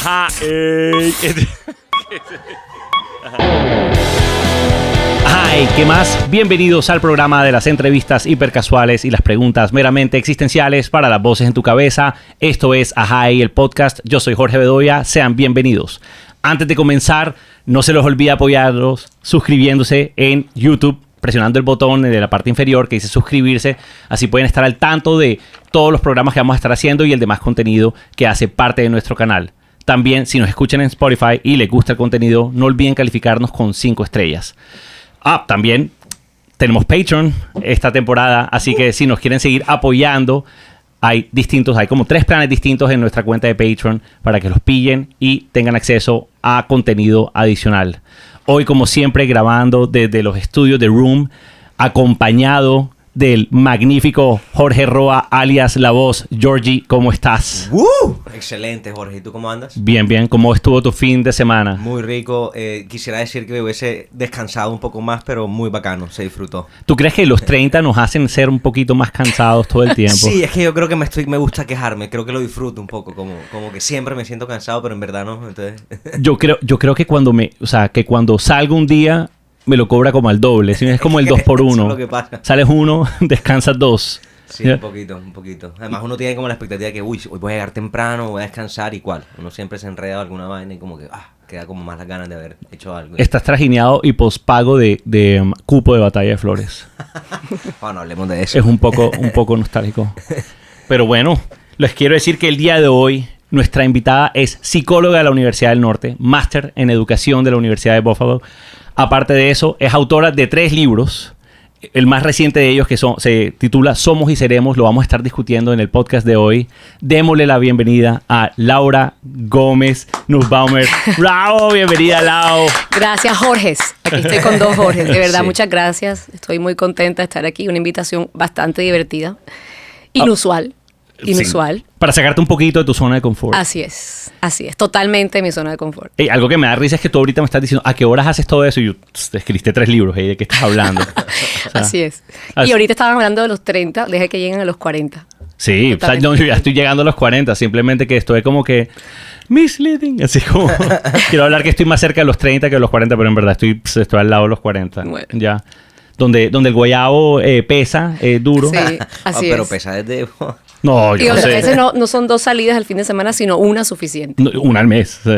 Ajá. Ay, ¿qué más? Bienvenidos al programa de las entrevistas hipercasuales y las preguntas meramente existenciales para las voces en tu cabeza. Esto es Ajá, el podcast. Yo soy Jorge Bedoya. Sean bienvenidos. Antes de comenzar, no se les olvide apoyarlos suscribiéndose en YouTube, presionando el botón de la parte inferior que dice suscribirse. Así pueden estar al tanto de todos los programas que vamos a estar haciendo y el demás contenido que hace parte de nuestro canal. También, si nos escuchan en Spotify y les gusta el contenido, no olviden calificarnos con 5 estrellas. También tenemos Patreon esta temporada, así que si nos quieren seguir apoyando, hay como 3 planes distintos en nuestra cuenta de Patreon para que los pillen y tengan acceso a contenido adicional. Hoy, como siempre, grabando desde los estudios de Room, acompañado del magnífico Jorge Roa, alias La Voz. Georgie, ¿cómo estás? Excelente, Jorge. ¿Y tú cómo andas? Bien, bien. ¿Cómo estuvo tu fin de semana? Muy rico. Quisiera decir que hubiese descansado un poco más, pero muy bacano. Se disfrutó. ¿Tú crees que los 30 nos hacen ser un poquito más cansados todo el tiempo? Sí, es que yo creo que me gusta quejarme. Creo que lo disfruto un poco. Como que siempre me siento cansado, pero en verdad no. Entonces... Yo creo que cuando salgo un día me lo cobra como al doble. Es como el 2 por 1. Eso es lo que pasa. Sales 1, descansas 2. Sí, un poquito. Además uno tiene como la expectativa de que, hoy voy a llegar temprano, voy a descansar y cuál. Uno siempre se enreda en alguna vaina y como que, queda como más las ganas de haber hecho algo. Estás trajineado y pospago de cupo de Batalla de Flores. Bueno, hablemos de eso. Es un poco nostálgico. Pero bueno, les quiero decir que el día de hoy nuestra invitada es psicóloga de la Universidad del Norte, máster en educación de la Universidad de Buffalo. Aparte de eso, es autora de 3 libros. El más reciente de ellos se titula Somos y Seremos. Lo vamos a estar discutiendo en el podcast de hoy. Démosle la bienvenida a Laura Gómez Nussbaumer. ¡Bravo! Bienvenida, Lau. Gracias, Jorge. Aquí estoy con 2 Jorges. De verdad, Sí. Muchas gracias. Estoy muy contenta de estar aquí. Una invitación bastante divertida. Inusual. Inusual. Sí. Para sacarte un poquito de tu zona de confort. Así es. Totalmente mi zona de confort. Algo que me da risa es que tú ahorita me estás diciendo ¿a qué horas haces todo eso? Y yo, te escribiste 3 libros. ¿De qué estás hablando? Así es. Y ahorita estaban hablando de los 30. Deja que lleguen a los 40. Sí, yo ya estoy llegando a los 40. Simplemente que estoy como que misleading. Así como quiero hablar que estoy más cerca de los 30 que de los 40, pero en verdad estoy al lado de los 40. Bueno. Ya. Donde el guayabo pesa, duro. Sí, así pero es. pesa desde... No, Y yo no a sé. veces no son 2 salidas al fin de semana, sino una suficiente. No, una al mes. Sí.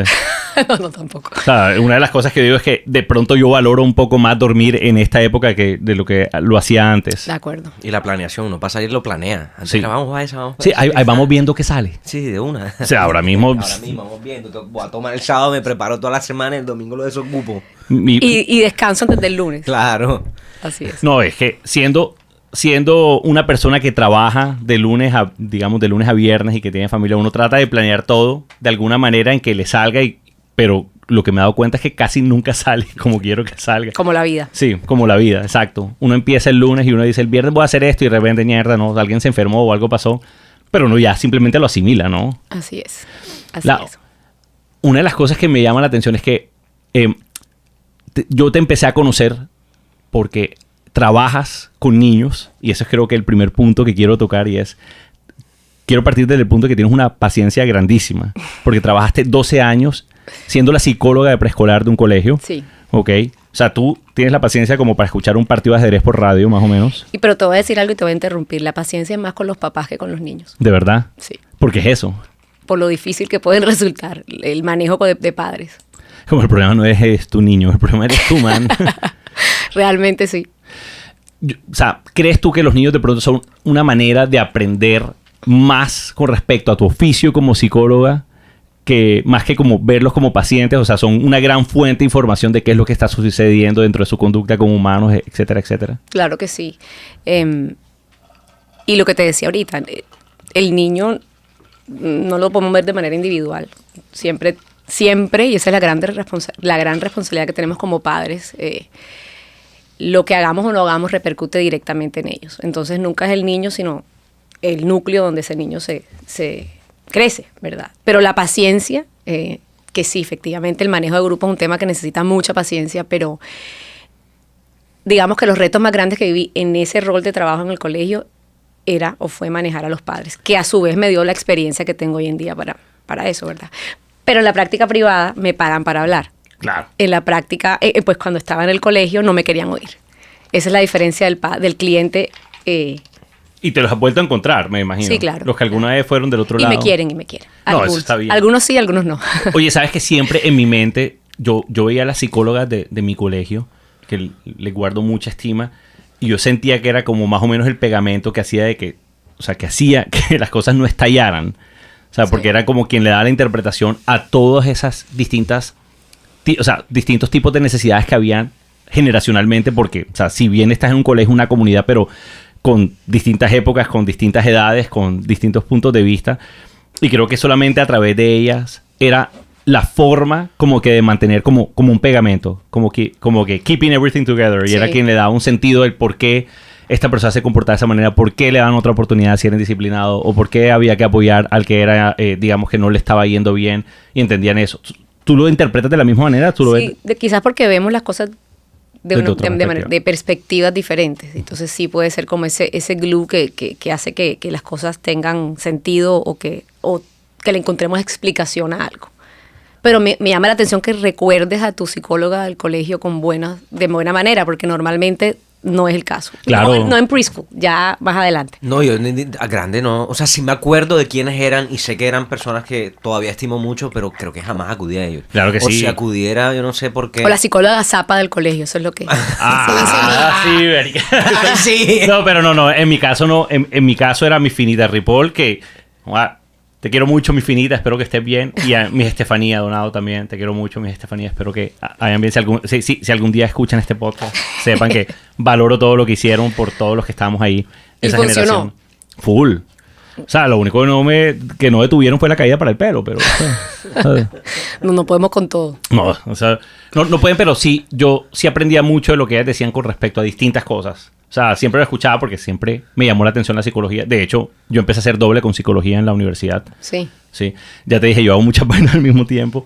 No, tampoco. O sea, una de las cosas que digo es que de pronto yo valoro un poco más dormir en esta época que de lo que lo hacía antes. De acuerdo. Y la planeación, uno para salir lo planea. Antes Sí. vamos a esa, Sí, ahí vamos viendo qué sale. Sí, de una. O sea, ahora mismo vamos viendo. Voy a tomar el sábado, me preparo toda la semana, el domingo lo desocupo. Y descanso antes del lunes. Claro. Así es. No, es que siendo una persona que trabaja de lunes a viernes y que tiene familia, uno trata de planear todo de alguna manera en que le salga, pero lo que me he dado cuenta es que casi nunca sale como quiero que salga. Como la vida. Sí, como la vida, exacto. Uno empieza el lunes y uno dice, el viernes voy a hacer esto y de repente, mierda, no, alguien se enfermó o algo pasó. Pero uno ya simplemente lo asimila, ¿no? Así es. Una de las cosas que me llama la atención es que yo te empecé a conocer porque trabajas con niños, y eso es creo que el primer punto que quiero tocar, y quiero partir desde el punto de que tienes una paciencia grandísima, porque trabajaste 12 años siendo la psicóloga de preescolar de un colegio. Sí. Ok. O sea, tú tienes la paciencia como para escuchar un partido de ajedrez por radio, más o menos. Pero te voy a decir algo y te voy a interrumpir. La paciencia es más con los papás que con los niños. ¿De verdad? Sí. ¿Por qué es eso? Por lo difícil que pueden resultar el manejo de padres. Como el problema no es tu niño, el problema eres tú, man. Realmente sí. O sea, ¿crees tú que los niños de pronto son una manera de aprender más con respecto a tu oficio como psicóloga, que más que como verlos como pacientes? O sea, son una gran fuente de información de qué es lo que está sucediendo dentro de su conducta con humanos, etcétera, etcétera. Claro que sí. Y lo que te decía ahorita, el niño no lo podemos ver de manera individual. Siempre, y esa es la gran responsabilidad que tenemos como padres. Lo que hagamos o no hagamos repercute directamente en ellos. Entonces nunca es el niño, sino el núcleo donde ese niño se crece, ¿verdad? Pero la paciencia, que sí, efectivamente el manejo de grupos es un tema que necesita mucha paciencia, pero digamos que los retos más grandes que viví en ese rol de trabajo en el colegio fue manejar a los padres, que a su vez me dio la experiencia que tengo hoy en día para eso, ¿verdad? Pero en la práctica privada me pagan para hablar. Claro. En la práctica, pues cuando estaba en el colegio no me querían oír. Esa es la diferencia del cliente. Y te los has vuelto a encontrar, me imagino. Sí, claro. Los que alguna vez fueron del otro Y lado. me quieren. No, eso está bien. Algunos sí, algunos no. Oye, ¿sabes que siempre en mi mente, yo veía a las psicólogas de mi colegio, que le guardo mucha estima, y yo sentía que era como más o menos el pegamento que hacía que hacía que las cosas no estallaran. O sea, porque era como quien le da la interpretación a todas esas distintos tipos de necesidades que habían generacionalmente, porque, o sea, si bien estás en un colegio, una comunidad, pero con distintas épocas, con distintas edades, con distintos puntos de vista, y creo que solamente a través de ellas era la forma como que de mantener como un pegamento, como que keeping everything together, y Sí. era quien le daba un sentido del por qué esta persona se comportaba de esa manera, por qué le daban otra oportunidad si era indisciplinado, o por qué había que apoyar al que era, digamos, que no le estaba yendo bien, y entendían eso. ¿Tú lo interpretas de la misma manera? ¿Tú lo Sí, quizás porque vemos las cosas Desde otra perspectiva. de perspectivas diferentes. Entonces sí puede ser como ese glue que hace que las cosas tengan sentido o que le encontremos explicación a algo. Pero me llama la atención que recuerdes a tu psicóloga del colegio de buena manera, porque normalmente no es el caso. Claro. No en preschool, ya más adelante. No, yo a grande no. O sea, sí me acuerdo de quiénes eran y sé que eran personas que todavía estimo mucho, pero creo que jamás acudí a ellos. Claro que o sí. si acudiera, yo no sé por qué. O la psicóloga zapa del colegio, eso es lo que... sí, verica. Sí. No, pero no. En mi caso no. En mi caso era mi Finita Ripoll, que... te quiero mucho, mi Finita, espero que estés bien. Y a mi Estefanía Donado también. Te quiero mucho, mi Estefanía. Espero que hayan bien. Si algún día escuchan este podcast, sepan que valoro todo lo que hicieron por todos los que estábamos ahí. Y Esa funcionó. generación. Full. O sea, lo único que no detuvieron fue la caída para el pelo, pero... ¿sabes? No podemos con todo. No, o sea, no pueden, pero sí, yo sí aprendía mucho de lo que ellas decían con respecto a distintas cosas. O sea, siempre lo escuchaba porque siempre me llamó la atención la psicología. De hecho, yo empecé a hacer doble con psicología en la universidad. Sí. Sí, ya te dije, yo hago muchas vainas al mismo tiempo.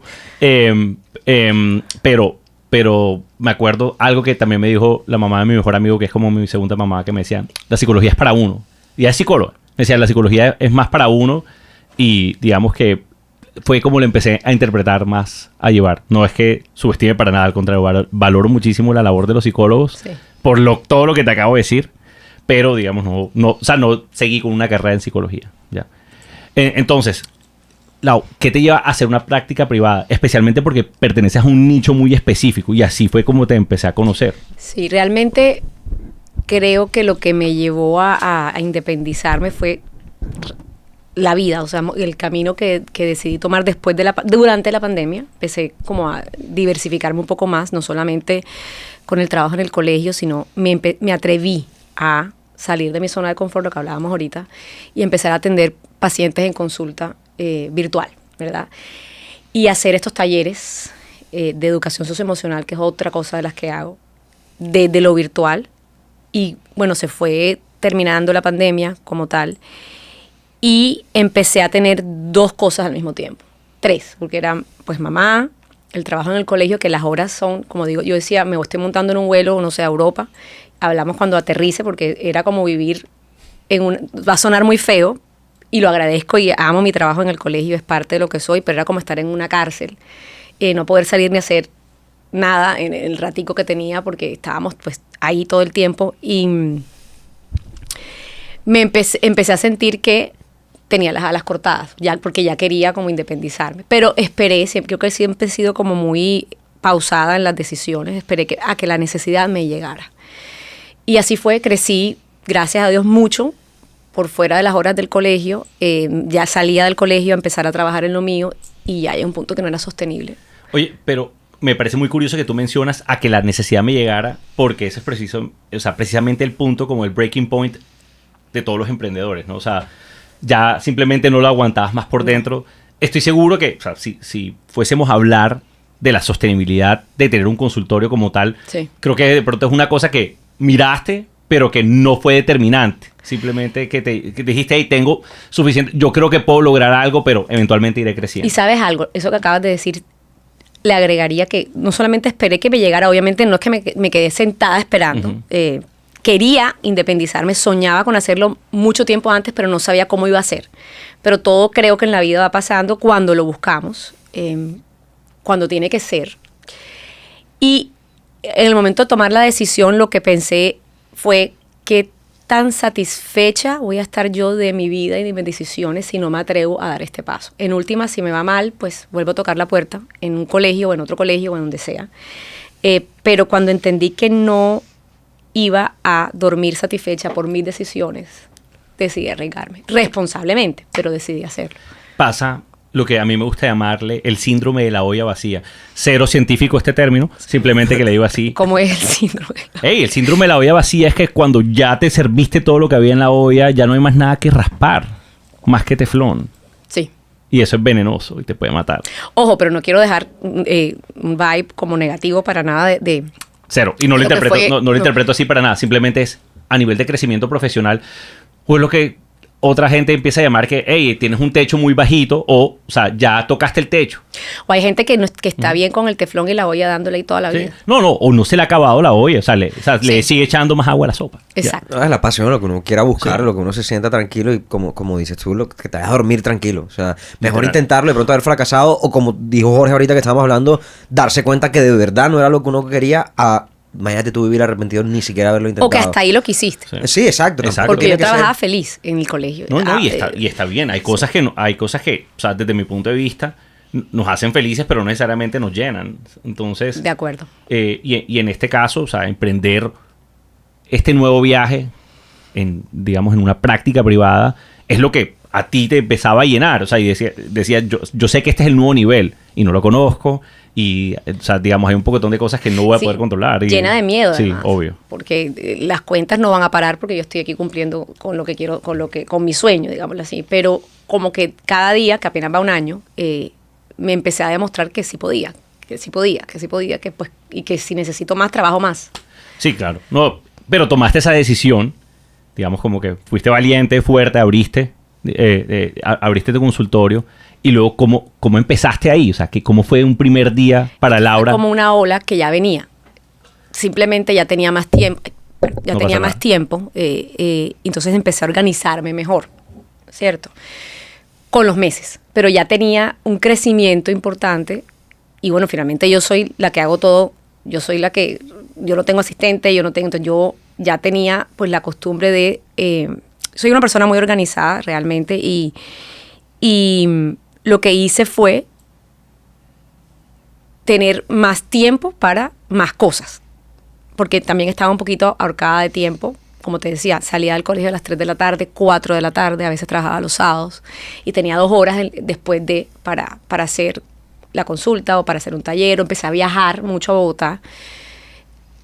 Pero me acuerdo algo que también me dijo la mamá de mi mejor amigo, que es como mi segunda mamá, que me decía, la psicología es para uno. Y ella es psicóloga. Me decía, la psicología es más para uno, y digamos que fue como lo empecé a interpretar más, a llevar. No es que subestime para nada, al contrario, valoro muchísimo la labor de los psicólogos, Sí. por todo lo que te acabo de decir, pero digamos, no seguí con una carrera en psicología. Ya. Entonces, Lau, ¿qué te lleva a hacer una práctica privada? Especialmente porque perteneces a un nicho muy específico, y así fue como te empecé a conocer. Sí, realmente creo que lo que me llevó a independizarme fue la vida, o sea, el camino que decidí tomar durante la pandemia. Empecé como a diversificarme un poco más, no solamente con el trabajo en el colegio, sino me atreví a salir de mi zona de confort, lo que hablábamos ahorita, y empezar a atender pacientes en consulta virtual, ¿verdad? Y hacer estos talleres de educación socioemocional, que es otra cosa de las que hago, de lo virtual. Y bueno, se fue terminando la pandemia como tal, y empecé a tener dos cosas al mismo tiempo. 3, porque era pues mamá, el trabajo en el colegio, que las horas son, como digo, yo decía, me estoy montando en un vuelo, no sé, a Europa. Hablamos cuando aterrice, porque era como vivir va a sonar muy feo, y lo agradezco y amo mi trabajo en el colegio, es parte de lo que soy, pero era como estar en una cárcel, no poder salir ni hacer nada en el ratico que tenía, porque estábamos pues ahí todo el tiempo, y empecé a sentir que tenía las alas cortadas, porque ya quería como independizarme. Pero creo que siempre he sido como muy pausada en las decisiones, esperé a que la necesidad me llegara. Y así fue, crecí, gracias a Dios, mucho por fuera de las horas del colegio. Ya salía del colegio a empezar a trabajar en lo mío, y ya hay un punto que no era sostenible. Oye, pero me parece muy curioso que tú mencionas a que la necesidad me llegara, porque ese es precisamente el punto, como el breaking point de todos los emprendedores, ¿no? O sea, ya simplemente no lo aguantabas más por dentro. Estoy seguro que, o sea, si fuésemos a hablar de la sostenibilidad de tener un consultorio como tal, Sí. creo que de pronto es una cosa que miraste, pero que no fue determinante. Simplemente que dijiste, hey, tengo suficiente, yo creo que puedo lograr algo, pero eventualmente iré creciendo. Y sabes algo, eso que acabas de decir, le agregaría que no solamente esperé que me llegara, obviamente no es que me quedé sentada esperando. Uh-huh. Quería independizarme, soñaba con hacerlo mucho tiempo antes, pero no sabía cómo iba a ser. Pero todo creo que en la vida va pasando cuando lo buscamos. cuando tiene que ser. Y en el momento de tomar la decisión, lo que pensé fue qué tan satisfecha voy a estar yo de mi vida y de mis decisiones si no me atrevo a dar este paso. En última, si me va mal, pues vuelvo a tocar la puerta en un colegio o en otro colegio o en donde sea. Pero cuando entendí que no iba a dormir satisfecha por mis decisiones, decidí arriesgarme. Responsablemente, pero decidí hacerlo. Pasa lo que a mí me gusta llamarle el síndrome de la olla vacía. Cero científico este término, simplemente que le digo así. ¿Cómo es el síndrome? El síndrome de la olla vacía es que cuando ya te serviste todo lo que había en la olla, ya no hay más nada que raspar, más que teflón. Sí. Y eso es venenoso y te puede matar. Ojo, pero no quiero dejar un vibe como negativo para nada de Cero. Y no lo interpreto, fue, no lo interpreto así para nada. Simplemente es a nivel de crecimiento profesional, pues lo que otra gente empieza a llamar que, hey, tienes un techo muy bajito o sea, ya tocaste el techo. O hay gente que, que está bien con el teflón y la olla dándole ahí toda la vida. ¿Sí? No, o no se le ha acabado la olla, le sigue echando más agua a la sopa. Exacto. No, es la pasión, lo que uno quiera buscar, Sí. lo que uno se sienta tranquilo y como dices tú, lo que te vayas a dormir tranquilo. O sea, mejor Literal. intentarlo, de pronto haber fracasado o como dijo Jorge ahorita que estábamos hablando, darse cuenta que de verdad no era lo que uno quería imagínate tú vivir arrepentido ni siquiera haberlo intentado. O que hasta ahí lo quisiste. Sí. Sí, exacto. Exacto. Porque tiene yo que ser- trabajaba feliz en el colegio. No, y está bien. Hay cosas que, o sea, desde mi punto de vista, nos hacen felices, pero no necesariamente nos llenan. Entonces, De acuerdo. y en este caso, o sea, emprender este nuevo viaje, digamos, en una práctica privada, es lo que a ti te empezaba a llenar. O sea, y decía yo sé que este es el nuevo nivel y no lo conozco. Y, o sea, digamos, hay un pocotón de cosas que no voy a Sí, poder controlar. llena de miedo, Sí, además, obvio. porque las cuentas no van a parar porque yo estoy aquí cumpliendo con lo que quiero, con mi sueño, digámoslo así. Pero como que cada día, que apenas va un año, me empecé a demostrar que sí podía, que pues, y que si necesito más, trabajo más. Sí, claro. No, pero tomaste esa decisión, digamos, como que fuiste valiente, fuerte, abriste tu consultorio. Y luego, ¿cómo empezaste ahí? O sea, ¿cómo fue un primer día para Laura? Como una ola que ya venía. Simplemente ya tenía más tiempo. No pasa nada. Entonces empecé a organizarme mejor, ¿cierto? Con los meses. Pero ya tenía un crecimiento importante. Y bueno, finalmente yo soy la que hago todo. Yo no tengo asistente, entonces yo ya tenía pues la costumbre de... soy una persona muy organizada realmente y lo que hice fue tener más tiempo para más cosas, porque también estaba un poquito ahorcada de tiempo. Como te decía, salía del colegio a las 3 de la tarde, 4 de la tarde, a veces trabajaba los sábados y tenía 2 horas después para hacer la consulta o para hacer un taller. Empecé a viajar mucho a Bogotá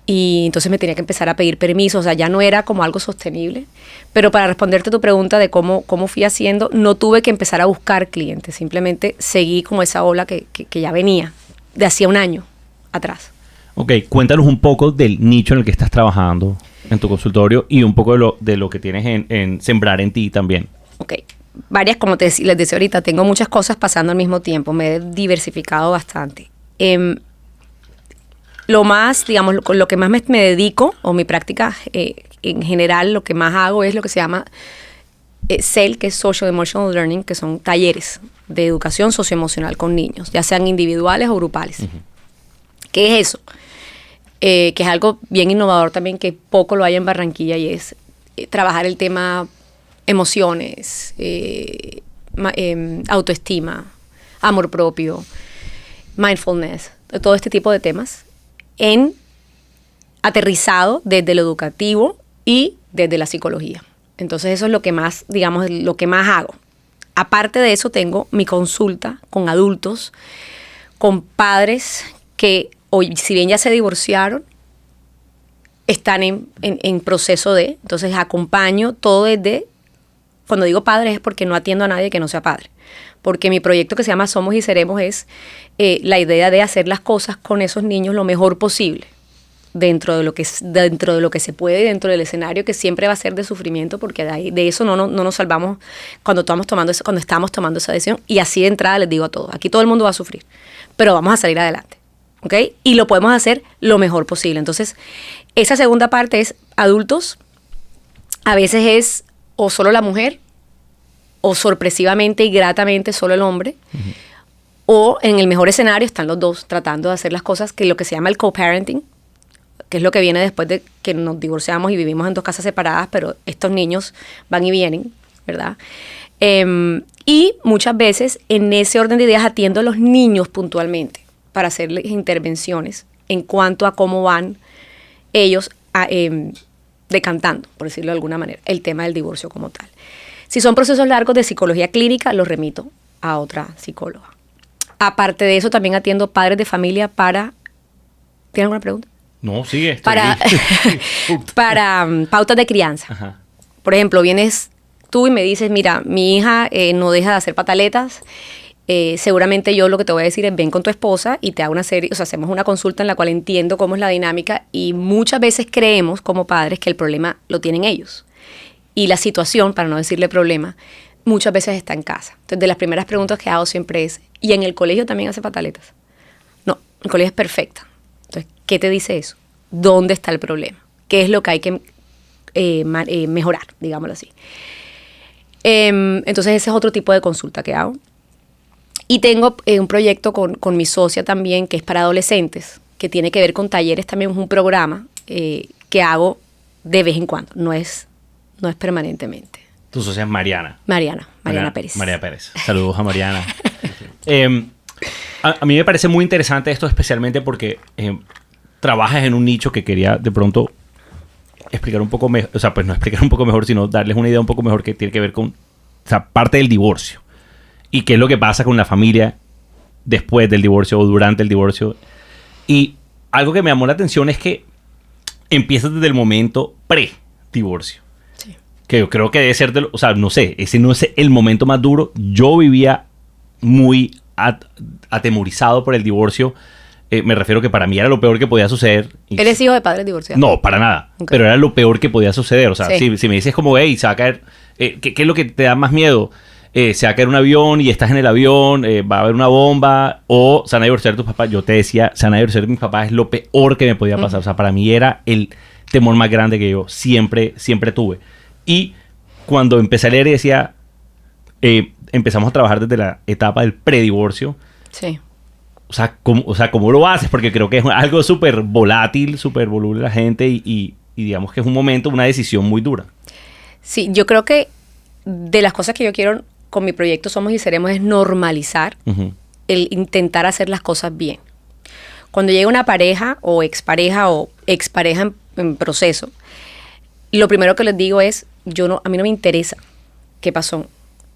y entonces me tenía que empezar a pedir permiso. O sea, ya no era como algo sostenible. Pero para responderte tu pregunta de cómo fui haciendo, no tuve que empezar a buscar clientes. Simplemente seguí como esa ola que ya venía de hacía un año atrás. Ok, cuéntanos un poco del nicho en el que estás trabajando en tu consultorio y un poco de lo que tienes en Sembrar en Ti también. Ok, varias, como les decía ahorita, tengo muchas cosas pasando al mismo tiempo. Me he diversificado bastante. Lo más, digamos, lo que más me dedico, o mi práctica en general, lo que más hago es lo que se llama SEL, que es Social Emotional Learning, que son talleres de educación socioemocional con niños, ya sean individuales o grupales. Uh-huh. ¿Qué es eso? Que es algo bien innovador también, que poco lo hay en Barranquilla, y es trabajar el tema emociones, autoestima, amor propio, mindfulness, todo este tipo de temas, aterrizado desde lo educativo y desde la psicología. Entonces eso es lo que más, digamos, lo que más hago. Aparte de eso, tengo mi consulta con adultos, con padres que hoy, si bien ya se divorciaron, están en proceso de, entonces acompaño todo desde, cuando digo padres es porque no atiendo a nadie que no sea padre, porque mi proyecto que se llama Somos y Seremos es la idea de hacer las cosas con esos niños lo mejor posible, dentro de lo que se puede y dentro del escenario que siempre va a ser de sufrimiento, porque de eso no nos salvamos cuando estamos tomando esa decisión. Y así de entrada les digo a todos, aquí todo el mundo va a sufrir, pero vamos a salir adelante, ¿ok? Y lo podemos hacer lo mejor posible. Entonces, esa segunda parte es adultos, a veces es o solo la mujer, o sorpresivamente y gratamente solo el hombre, O en el mejor escenario están los dos tratando de hacer las cosas, que lo que se llama el co-parenting, que es lo que viene después de que nos divorciamos y vivimos en 2 casas separadas, pero estos niños van y vienen, ¿verdad? Y muchas veces en ese orden de ideas atiendo a los niños puntualmente para hacerles intervenciones en cuanto a cómo van ellos decantando, por decirlo de alguna manera, el tema del divorcio como tal. Si son procesos largos de psicología clínica, los remito a otra psicóloga. Aparte de eso, también atiendo padres de familia para... ¿Tienen alguna pregunta? No, sigue. Para pautas de crianza. Ajá. Por ejemplo, vienes tú y me dices, mira, mi hija no deja de hacer pataletas, seguramente yo lo que te voy a decir es ven con tu esposa y te hago una serie, o sea, hacemos una consulta en la cual entiendo cómo es la dinámica y muchas veces creemos como padres que el problema lo tienen ellos. Y la situación, para no decirle problema, muchas veces está en casa. Entonces, de las primeras preguntas que hago siempre es, ¿y en el colegio también hace pataletas? No, el colegio es perfecta. Entonces, ¿qué te dice eso? ¿Dónde está el problema? ¿Qué es lo que hay que mejorar, digámoslo así? Entonces, ese es otro tipo de consulta que hago. Y tengo un proyecto con mi socia también, que es para adolescentes, que tiene que ver con talleres también, es un programa que hago de vez en cuando, no es permanentemente. Tu socia es Mariana. Mariana Pérez. María Pérez. Saludos a Mariana. A mí me parece muy interesante esto, especialmente porque trabajas en un nicho que quería de pronto explicar un poco mejor, o sea, pues no explicar un poco mejor, sino darles una idea un poco mejor que tiene que ver con, o sea, parte del divorcio. Y qué es lo que pasa con la familia después del divorcio o durante el divorcio. Y algo que me llamó la atención es que empiezas desde el momento pre-divorcio. Sí. Que yo creo que debe ser, o sea, no sé, ese no es el momento más duro. Yo vivía muy atemorizado por el divorcio. Me refiero que para mí era lo peor que podía suceder. ¿Eres hijo de padres divorciados? No, para nada. Okay. Pero era lo peor que podía suceder. O sea, sí. si me dices como, hey, se va a caer... ¿qué es lo que te da más miedo? Se va a caer un avión y estás en el avión, va a haber una bomba, o se van a divorciar tus papás. Yo te decía, se van a divorciar mis papás, es lo peor que me podía pasar. O sea, para mí era el temor más grande que yo siempre tuve. Y cuando empecé a leer y decía, empezamos a trabajar desde la etapa del predivorcio. Sí. O sea, ¿cómo lo haces? Porque creo que es algo súper volátil, súper voluble la gente y digamos que es un momento, una decisión muy dura. Sí, yo creo que de las cosas que yo quiero con mi proyecto Somos y Seremos es normalizar el intentar hacer las cosas bien. Cuando llega una pareja o expareja en proceso, lo primero que les digo es, a mí no me interesa qué pasó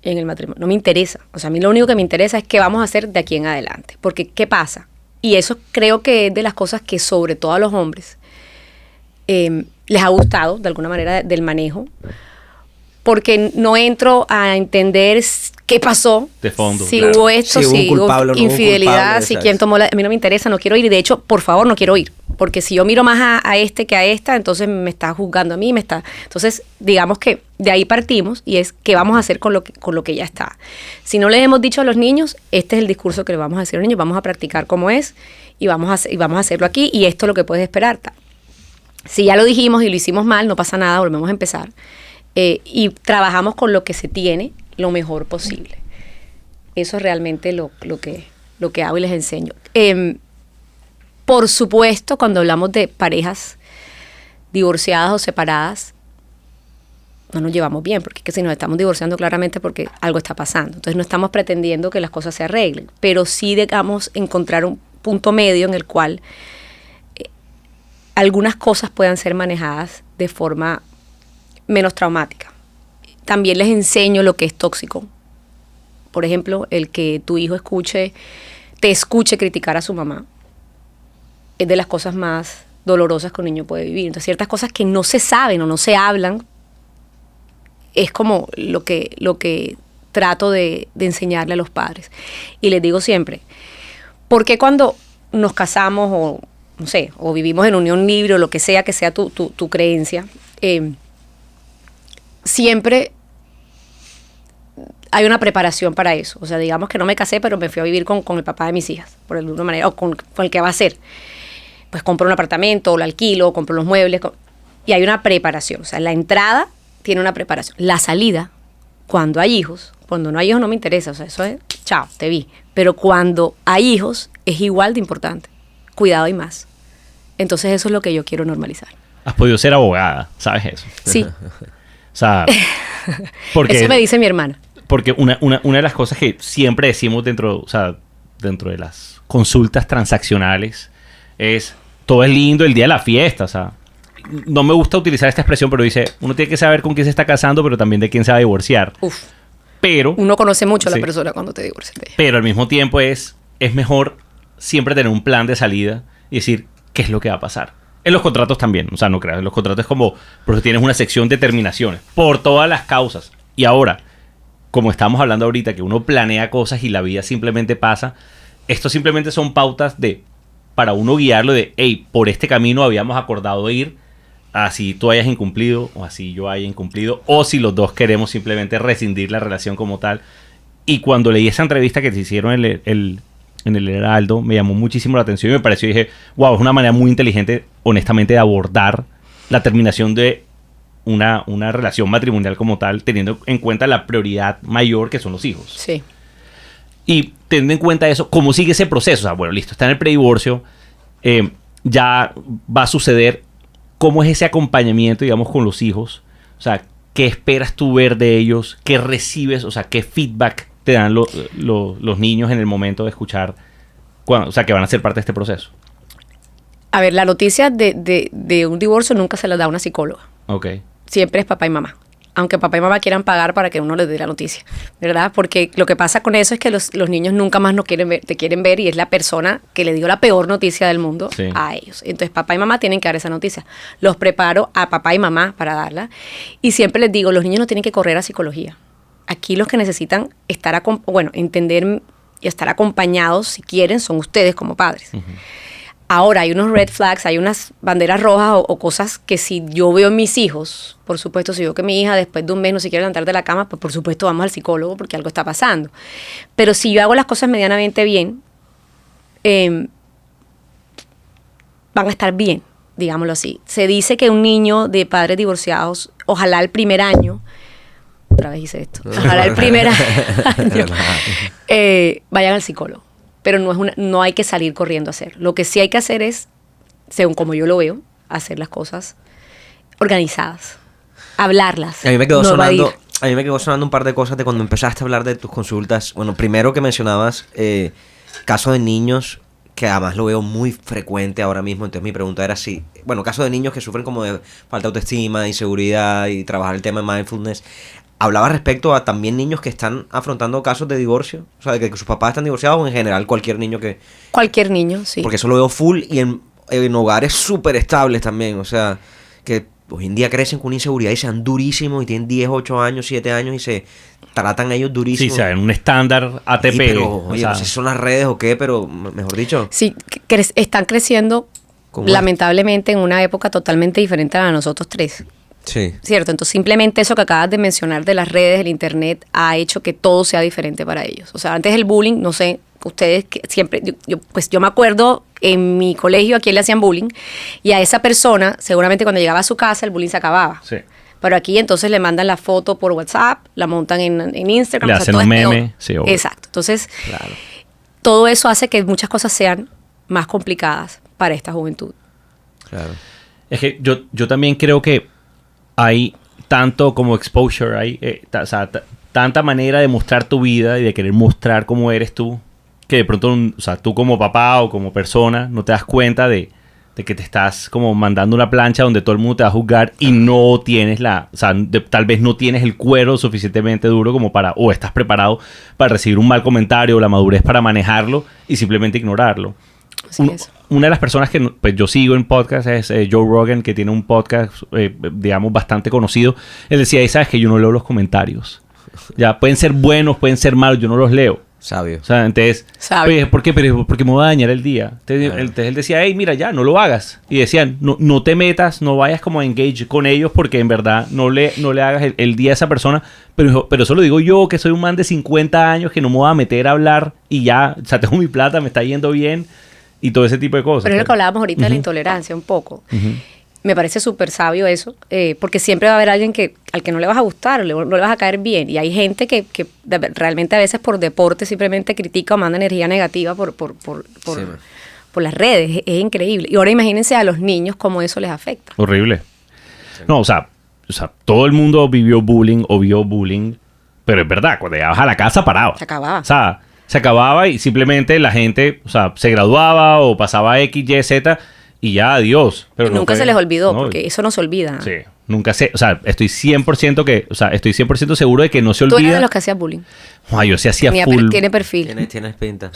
en el matrimonio, no me interesa. O sea, a mí lo único que me interesa es qué vamos a hacer de aquí en adelante. Porque, ¿qué pasa? Y eso creo que es de las cosas que sobre todo a los hombres les ha gustado, de alguna manera, del manejo. Porque no entro a entender qué pasó. De fondo. Si hubo esto, si hubo infidelidad, si quién tomó a mí no me interesa, no quiero ir. Y de hecho, por favor, no quiero ir. Porque si yo miro más a este que a esta, entonces me está juzgando a mí, Entonces, digamos que de ahí partimos y es qué vamos a hacer con lo que ya está. Si no les hemos dicho a los niños, este es el discurso que le vamos a decir a los niños, vamos a practicar como es y vamos a hacerlo aquí y esto es lo que puedes esperar. Si ya lo dijimos y lo hicimos mal, no pasa nada, volvemos a empezar. Y trabajamos con lo que se tiene lo mejor posible. Eso es realmente lo que hago y les enseño. Por supuesto, cuando hablamos de parejas divorciadas o separadas, no nos llevamos bien, porque es que si nos estamos divorciando claramente porque algo está pasando. Entonces no estamos pretendiendo que las cosas se arreglen, pero sí digamos encontrar un punto medio en el cual algunas cosas puedan ser manejadas de forma menos traumática. También les enseño lo que es tóxico. Por ejemplo, el que tu hijo te escuche criticar a su mamá, es de las cosas más dolorosas que un niño puede vivir. Entonces, ciertas cosas que no se saben o no se hablan, es como lo que trato de enseñarle a los padres. Y les digo siempre, ¿por qué cuando nos casamos o, no sé, o vivimos en unión libre o lo que sea tu creencia, siempre hay una preparación para eso? O sea, digamos que no me casé, pero me fui a vivir con el papá de mis hijas, por alguna manera, o con el que va a ser. Pues compro un apartamento, o lo alquilo, compro los muebles, y hay una preparación. O sea, la entrada tiene una preparación. La salida, cuando hay hijos, Cuando no hay hijos no me interesa, o sea, eso es, chao, te vi. Pero cuando hay hijos es igual de importante. Cuidado y más. Entonces eso es lo que yo quiero normalizar. Has podido ser abogada, ¿sabes eso? Sí. O sea, porque, eso me dice mi hermana. Porque una de las cosas que siempre decimos dentro de las consultas transaccionales es, todo es lindo el día de la fiesta, o sea, no me gusta utilizar esta expresión, pero dice, uno tiene que saber con quién se está casando, pero también de quién se va a divorciar. Uf. Pero uno conoce mucho a la sí, persona cuando te divorcias de ella. pero al mismo tiempo es mejor siempre tener un plan de salida y decir qué es lo que va a pasar. En los contratos también, o sea, no creas, en los contratos es como, porque tienes una sección de terminaciones por todas las causas. Y ahora, como estamos hablando ahorita, que uno planea cosas y la vida simplemente pasa, esto simplemente son pautas para uno guiarlo de, hey, por este camino habíamos acordado ir, así tú hayas incumplido o así yo haya incumplido, o si los dos queremos simplemente rescindir la relación como tal. Y cuando leí esa entrevista que te hicieron en el Heraldo, me llamó muchísimo la atención y me pareció, dije, wow, es una manera muy inteligente, honestamente, de abordar la terminación de una relación matrimonial como tal, teniendo en cuenta la prioridad mayor que son los hijos. Sí. Y teniendo en cuenta eso, ¿cómo sigue ese proceso? O sea, bueno, listo, está en el predivorcio, ya va a suceder. ¿Cómo es ese acompañamiento, digamos, con los hijos? O sea, ¿qué esperas tú ver de ellos? ¿Qué recibes? O sea, ¿qué feedback te dan los niños en el momento de escuchar, o sea, que van a ser parte de este proceso? A ver, la noticia de un divorcio nunca se la da una psicóloga. Ok. Siempre es papá y mamá. Aunque papá y mamá quieran pagar para que uno les dé la noticia, ¿verdad? Porque lo que pasa con eso es que los niños nunca más te quieren ver y es la persona que le dio la peor noticia del mundo a ellos. Entonces papá y mamá tienen que dar esa noticia. Los preparo a papá y mamá para darla. Y siempre les digo, los niños no tienen que correr a psicología. Aquí los que necesitan entender y estar acompañados, si quieren, son ustedes como padres. Uh-huh. Ahora, hay unos red flags, hay unas banderas rojas o cosas que si yo veo en mis hijos, por supuesto, si veo que mi hija después de un mes no se quiere levantar de la cama, pues por supuesto vamos al psicólogo porque algo está pasando. Pero si yo hago las cosas medianamente bien, van a estar bien, digámoslo así. Se dice que un niño de padres divorciados, ojalá el primer año, otra vez hice esto, ojalá el primer año, vayan al psicólogo. Pero no hay que salir corriendo a hacer. Lo que sí hay que hacer es, según como yo lo veo, hacer las cosas organizadas, hablarlas. A mí me quedó sonando un par de cosas de cuando empezaste a hablar de tus consultas. Bueno, primero que mencionabas casos de niños, que además lo veo muy frecuente ahora mismo. Entonces mi pregunta era si, bueno, casos de niños que sufren como de falta de autoestima, inseguridad y trabajar el tema de mindfulness. Hablaba respecto a también niños que están afrontando casos de divorcio, o sea, de que sus papás están divorciados, o en general cualquier niño que... Cualquier niño, sí. Porque eso lo veo full y en hogares súper estables también, o sea, que hoy en día crecen con una inseguridad y sean durísimos y tienen 10, 8 años, 7 años y se tratan ellos durísimos. Sí, o sea, en un estándar ATP. Sí, pero, oye, no sé si son las redes o qué, pero mejor dicho... Sí, están creciendo lamentablemente en una época totalmente diferente a la de nosotros tres. Sí. ¿Cierto? Entonces simplemente eso que acabas de mencionar de las redes, el internet, ha hecho que todo sea diferente para ellos. O sea, antes el bullying, no sé, ustedes que siempre, yo me acuerdo en mi colegio a quién le hacían bullying y a esa persona, seguramente cuando llegaba a su casa el bullying se acababa. Sí. Pero aquí entonces le mandan la foto por WhatsApp, la montan en Instagram. Le hacen un meme. Sí, exacto. Entonces, todo eso hace que muchas cosas sean más complicadas para esta juventud. Claro. Es que yo también creo que hay tanto como exposure, hay tanta manera de mostrar tu vida y de querer mostrar cómo eres tú, que de pronto, o sea, tú como papá o como persona no te das cuenta de que te estás como mandando una plancha donde todo el mundo te va a juzgar y no tienes tal vez no tienes el cuero suficientemente duro como o estás preparado para recibir un mal comentario o la madurez para manejarlo y simplemente ignorarlo. Una de las personas que pues, yo sigo en podcast es Joe Rogan, que tiene un podcast, digamos, bastante conocido. Él decía, sabes que yo no leo los comentarios. Ya, pueden ser buenos, pueden ser malos, yo no los leo. Sabio. O sea, entonces, pues, ¿por qué? Porque me voy a dañar el día. Entonces él decía, hey, mira, ya, no lo hagas. Y decían, no te metas, no vayas como a engage con ellos porque en verdad no le hagas el día a esa persona. Pero eso lo digo yo, que soy un man de 50 años, que no me voy a meter a hablar y ya, o sea, tengo mi plata, me está yendo bien. Y todo ese tipo de cosas. Pero es lo que hablábamos ahorita de la intolerancia un poco. me parece súper sabio eso, porque siempre va a haber alguien al que no le vas a gustar, no le vas a caer bien. Y hay gente que realmente a veces por deporte simplemente critica o manda energía negativa por las redes. Es increíble. Y ahora imagínense a los niños cómo eso les afecta. Horrible. No, o sea, todo el mundo vivió bullying o vio bullying, pero es verdad, cuando llegabas a la casa parado. Se acababa. O sea, se acababa y simplemente la gente, o sea, se graduaba o pasaba X, Y, Z y ya, adiós. Pero nunca se les olvidó, porque eso no se olvida. Sí, nunca se... O sea, estoy 100% seguro de que no se olvida. Tú eras de los que hacías bullying. Yo sí hacía full... Tiene perfil. Tienes pinta.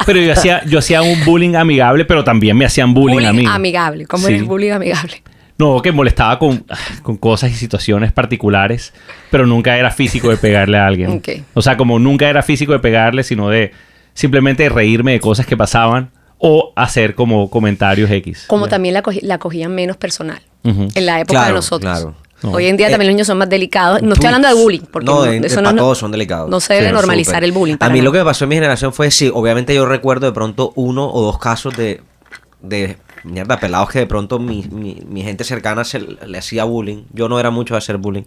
Pero yo hacía un bullying amigable, pero también me hacían bullying a mí. Amigable. ¿Cómo eres bullying amigable? No, que molestaba con cosas y situaciones particulares, pero nunca era físico de pegarle a alguien. Okay. O sea, como nunca era físico de pegarle, sino de simplemente reírme de cosas que pasaban o hacer como comentarios X. Como también la cogían menos personal en la época Claro, de nosotros. claro. No. Hoy en día también los niños son más delicados. No estoy hablando de bullying, porque todos son delicados. No se debe normalizar súper. el bullying. A mí lo que me pasó en mi generación fue, sí, obviamente yo recuerdo de pronto 1 o 2 casos de mierda, pelados que de pronto mi gente cercana le hacía bullying. Yo no era mucho de hacer bullying.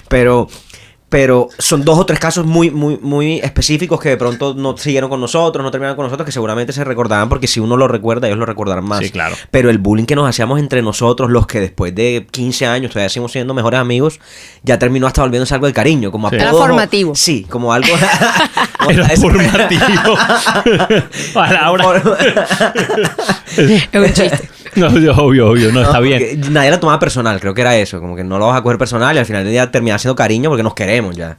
pero son 2 o 3 casos muy, muy, muy específicos que de pronto no siguieron con nosotros, no terminaron con nosotros, que seguramente se recordarán porque si uno lo recuerda, ellos lo recordarán más. Sí, claro. Pero el bullying que nos hacíamos entre nosotros, los que después de 15 años todavía seguimos siendo mejores amigos, ya terminó hasta volviéndose algo de cariño, como Sí. apodos. Era formativo. Sí, como algo... Era formativo. Palabra. Es un chiste. No, obvio, no, está bien. Porque nadie lo tomaba personal, creo que era eso. Como que no lo vas a coger personal y al final del día termina siendo cariño porque nos queremos ya.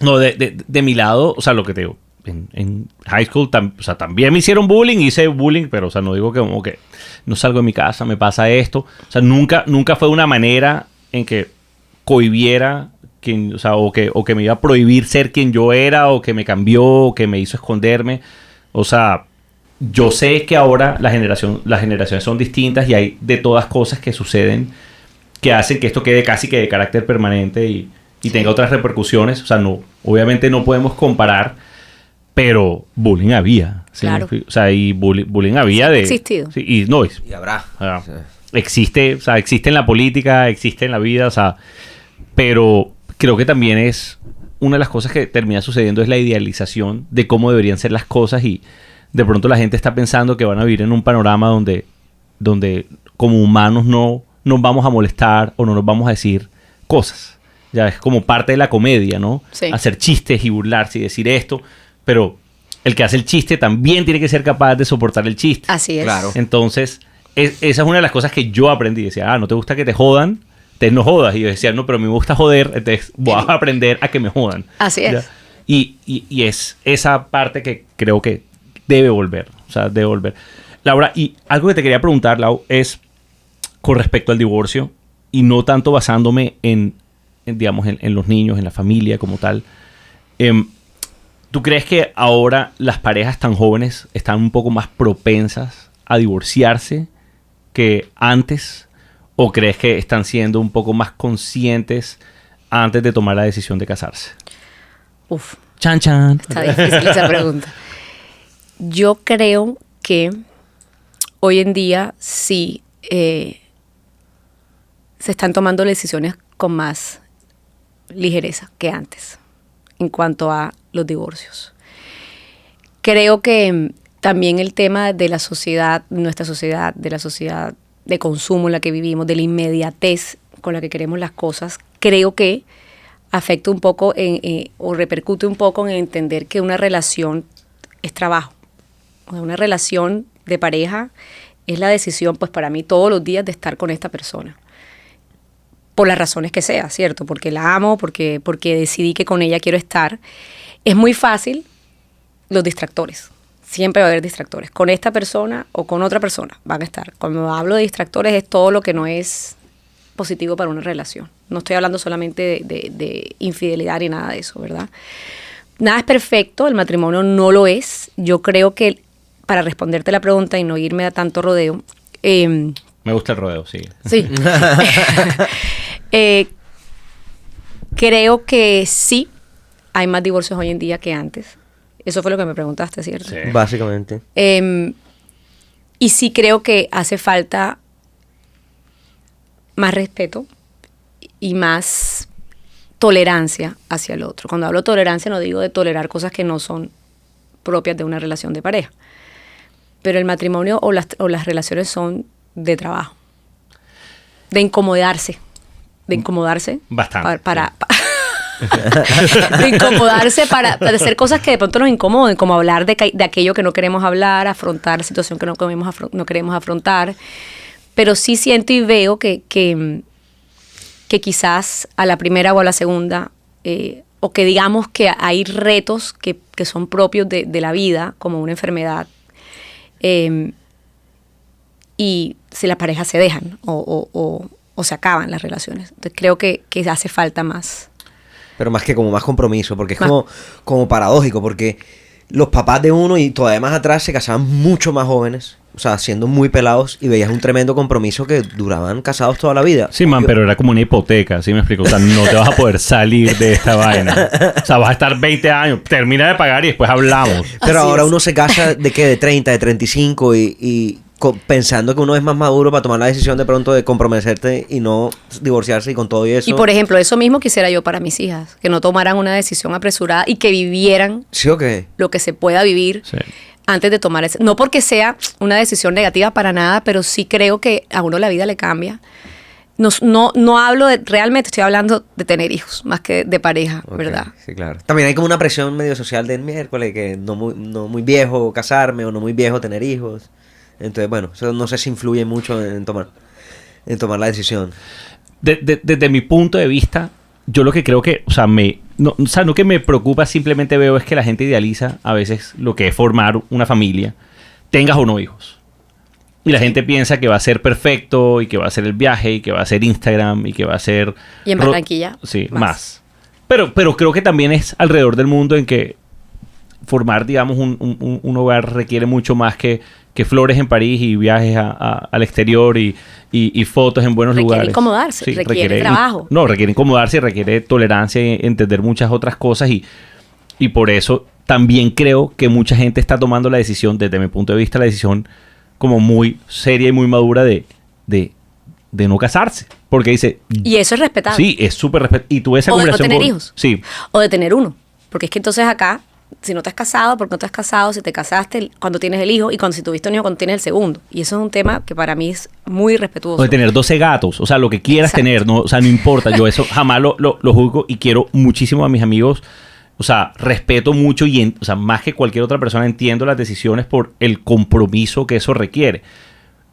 No, de mi lado, o sea, lo que te digo, en high school, también me hicieron bullying, hice bullying, pero, o sea, no digo que como que no salgo de mi casa, me pasa esto. O sea, nunca fue una manera en que cohibiera quien, o sea, o que me iba a prohibir ser quien yo era, o que me cambió, o que me hizo esconderme. O sea, yo sé que ahora las generaciones son distintas y hay de todas cosas que suceden que hacen que esto quede casi que de carácter permanente y tenga otras repercusiones. O sea, obviamente no podemos comparar, pero bullying había. ¿Sí? Claro. O sea, y bullying había de... existido. Sí, y no, Y habrá. sí. Existe en la política, existe en la vida, o sea, pero creo que también es una de las cosas que termina sucediendo es la idealización de cómo deberían ser las cosas y de pronto la gente está pensando que van a vivir en un panorama donde como humanos no nos vamos a molestar o no nos vamos a decir cosas. Ya es como parte de la comedia, ¿no? Sí. Hacer chistes y burlarse y decir esto, pero el que hace el chiste también tiene que ser capaz de soportar el chiste. Así es. Claro. Entonces, esa es una de las cosas que yo aprendí. Decía, ¿no te gusta que te jodan? Entonces no jodas. Y yo decía, no, pero me gusta joder, entonces voy a aprender a que me jodan. Así es. ¿Ya? Y es esa parte que creo que debe volver. O sea, debe volver. Laura, y algo que te quería preguntar, Lau, es con respecto al divorcio y no tanto basándome en los niños, en la familia como tal. ¿Tú crees que ahora las parejas tan jóvenes están un poco más propensas a divorciarse que antes? ¿O crees que están siendo un poco más conscientes antes de tomar la decisión de casarse? Uf, Chan, chan. está difícil esa pregunta. Yo creo que hoy en día sí se están tomando decisiones con más ligereza que antes en cuanto a los divorcios. Creo que también el tema de la sociedad, nuestra sociedad, de la sociedad de consumo en la que vivimos, de la inmediatez con la que queremos las cosas, creo que afecta un poco o repercute un poco en entender que una relación es trabajo. O sea, una relación de pareja es la decisión, pues para mí, todos los días de estar con esta persona. Por las razones que sea, ¿cierto? Porque la amo, porque decidí que con ella quiero estar. Es muy fácil los distractores. Siempre va a haber distractores. Con esta persona o con otra persona van a estar. Cuando hablo de distractores es todo lo que no es positivo para una relación. No estoy hablando solamente de infidelidad ni nada de eso, ¿verdad? Nada es perfecto, el matrimonio no lo es. Yo creo que, para responderte la pregunta y no irme a tanto rodeo... Me gusta el rodeo, sí. Sí. Creo que sí hay más divorcios hoy en día que antes. Eso fue lo que me preguntaste, ¿cierto? Sí. Básicamente. Y sí creo que hace falta más respeto y más tolerancia hacia el otro. Cuando hablo de tolerancia no digo de tolerar cosas que no son propias de una relación de pareja. Pero el matrimonio o las relaciones son de trabajo, de incomodarse. Bastante. De incomodarse para hacer cosas que de pronto nos incomoden, como hablar de aquello que no queremos hablar, afrontar la situación que no queremos afrontar. Pero sí siento y veo que quizás a la primera o a la segunda, o que digamos que hay retos que son propios de la vida, como una enfermedad, y si las parejas se dejan o se acaban las relaciones. Entonces creo que hace falta más. Pero más que como más compromiso, porque es como paradójico, porque los papás de uno y todavía más atrás se casaban mucho más jóvenes, o sea, siendo muy pelados, y veías un tremendo compromiso que duraban casados toda la vida. Sí, man, pero era como una hipoteca, ¿sí me explico? O sea, no te vas a poder salir de esta vaina. O sea, vas a estar 20 años, termina de pagar y después hablamos. Pero ahora uno se casa de 30, de 35 y pensando que uno es más maduro para tomar la decisión de pronto de comprometerte y no divorciarse y con todo y eso. Y por ejemplo, eso mismo quisiera yo para mis hijas, que no tomaran una decisión apresurada y que vivieran ¿sí o qué? Lo que se pueda vivir antes de tomar ese. No porque sea una decisión negativa para nada, pero sí creo que a uno la vida le cambia. No hablo de, realmente estoy hablando de tener hijos, más que de pareja, ¿verdad? Sí, claro. También hay como una presión medio social del miércoles, que no muy viejo casarme o no muy viejo tener hijos. Entonces, bueno, eso no sé si influye mucho en tomar la decisión. Desde mi punto de vista, yo lo que creo que, no que me preocupa, simplemente veo es que la gente idealiza a veces lo que es formar una familia, tengas o no hijos. Y la gente piensa que va a ser perfecto y que va a ser el viaje y que va a ser Instagram y que va a ser... Y en Barranquilla. Sí, más. Pero creo que también es alrededor del mundo en que formar, digamos, un hogar requiere mucho más que flores en París y viajes al exterior y fotos en buenos lugares. Incomodarse, requiere trabajo. Requiere incomodarse, requiere tolerancia y entender muchas otras cosas y por eso también creo que mucha gente está tomando la decisión, desde mi punto de vista, la decisión como muy seria y muy madura de no casarse. Porque dice... Y eso es respetable. Sí, es súper respetable. Y tú esa conversación... O de no tener hijos. Sí. O de tener uno. Porque es que entonces acá, si no te has casado, porque no te has casado, si te casaste cuando tienes el hijo y si tuviste un hijo cuando tienes el segundo. Y eso es un tema que para mí es muy respetuoso. O de tener 12 gatos, o sea, lo que quieras tener, no, o sea, no importa. Yo eso jamás lo juzgo y quiero muchísimo a mis amigos. O sea, respeto mucho y, o sea, más que cualquier otra persona entiendo las decisiones por el compromiso que eso requiere.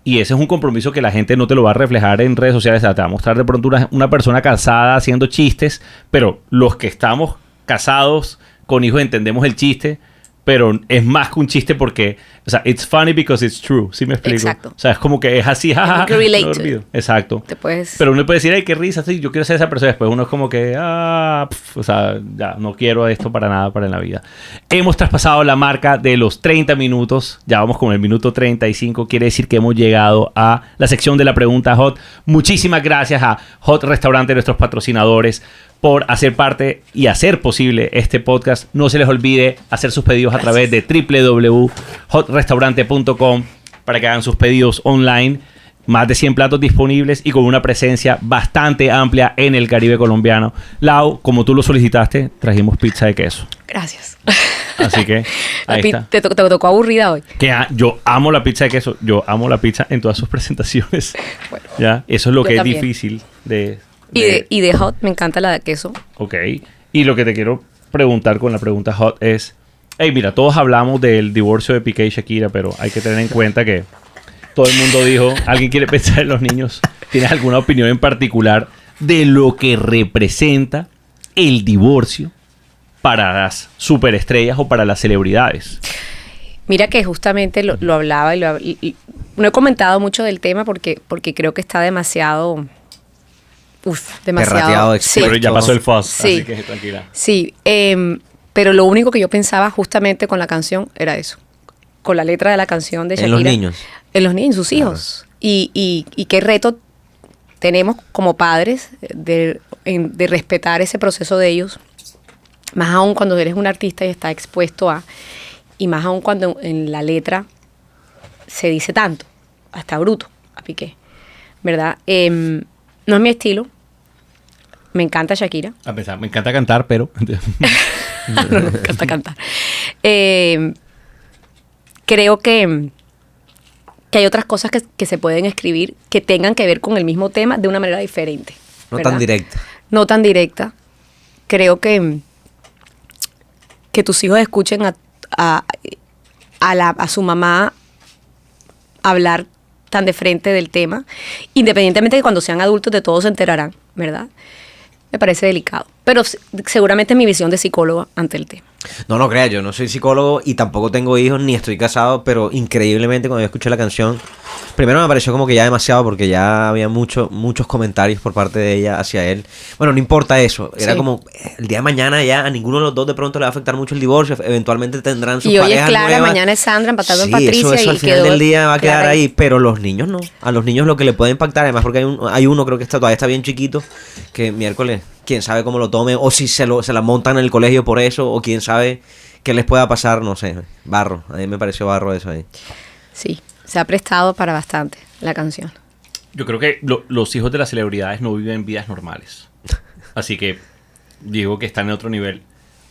Y ese es un compromiso que la gente no te lo va a reflejar en redes sociales. O sea, te va a mostrar de pronto una persona casada haciendo chistes, pero los que estamos casados con hijos entendemos el chiste, pero es más que un chiste porque, o sea, it's funny because it's true, ¿sí me explico? Exacto. O sea, es como que es así, jajaja. Exacto. Pero uno puede decir, ay, qué risa, sí, yo quiero ser esa persona. Después uno es como que, o sea, ya, no quiero esto para nada para la vida. Hemos traspasado la marca de los 30 minutos, ya vamos con el minuto 35, quiere decir que hemos llegado a la sección de la pregunta Hot. Muchísimas gracias a Hot Restaurante, nuestros patrocinadores, por hacer parte y hacer posible este podcast. No se les olvide hacer sus pedidos a través de www.hotrestaurante.com para que hagan sus pedidos online. Más de 100 platos disponibles y con una presencia bastante amplia en el Caribe colombiano. Lau, como tú lo solicitaste, trajimos pizza de queso. Gracias. Así que ahí está. Te tocó aburrida hoy. Yo amo la pizza de queso. Yo amo la pizza en todas sus presentaciones. Bueno, ¿ya? Eso es lo que también es difícil de... Y de hot, me encanta la de queso. Ok. Y lo que te quiero preguntar con la pregunta hot es... Hey, mira, todos hablamos del divorcio de Piqué y Shakira, pero hay que tener en cuenta que todo el mundo dijo... ¿Alguien quiere pensar en los niños? ¿Tienes alguna opinión en particular de lo que representa el divorcio para las superestrellas o para las celebridades? Mira que justamente lo hablaba y no he comentado mucho del tema porque creo que está demasiado... demasiado. Sí. Pero ya pasó el fuzz, sí. Así que tranquila. Sí, pero lo único que yo pensaba justamente con la canción era eso. Con la letra de la canción de Shakira. En los niños. En los niños, sus hijos. Y qué reto tenemos como padres de respetar ese proceso de ellos. Más aún cuando eres un artista y estás expuesto a... Y más aún cuando en la letra se dice tanto. Hasta bruto, a Piqué. ¿Verdad? No es mi estilo. Me encanta Shakira. A pesar, me encanta cantar, pero... No, me encanta cantar. Creo que hay otras cosas que se pueden escribir que tengan que ver con el mismo tema de una manera diferente. No ¿verdad? tan directa. No tan directa. Creo que tus hijos escuchen a su mamá hablar tan de frente del tema, independientemente de que cuando sean adultos de todo se enterarán, ¿verdad? Me parece delicado. Pero seguramente es mi visión de psicóloga ante el tema. No creas, yo no soy psicólogo y tampoco tengo hijos ni estoy casado, pero increíblemente cuando yo escuché la canción, primero me pareció como que ya demasiado porque ya había muchos comentarios por parte de ella hacia él. Bueno, no importa eso, era Sí. como el día de mañana ya a ninguno de los dos de pronto le va a afectar mucho el divorcio, eventualmente tendrán sus Y hoy es parejas Clara, nuevas. mañana es Sandra, empatando en Sí, Patricia. eso y al final quedó del día va a quedar Clara ahí, pero los niños no. A los niños lo que le puede impactar, además porque hay uno creo que todavía está bien chiquito, que miércoles, quién sabe cómo lo tome, o si se la montan en el colegio por eso, o quién sabe qué les pueda pasar, no sé, barro. A mí me pareció barro eso ahí. Sí, se ha prestado para bastante la canción. Yo creo que los hijos de las celebridades no viven vidas normales. Así que digo que están en otro nivel.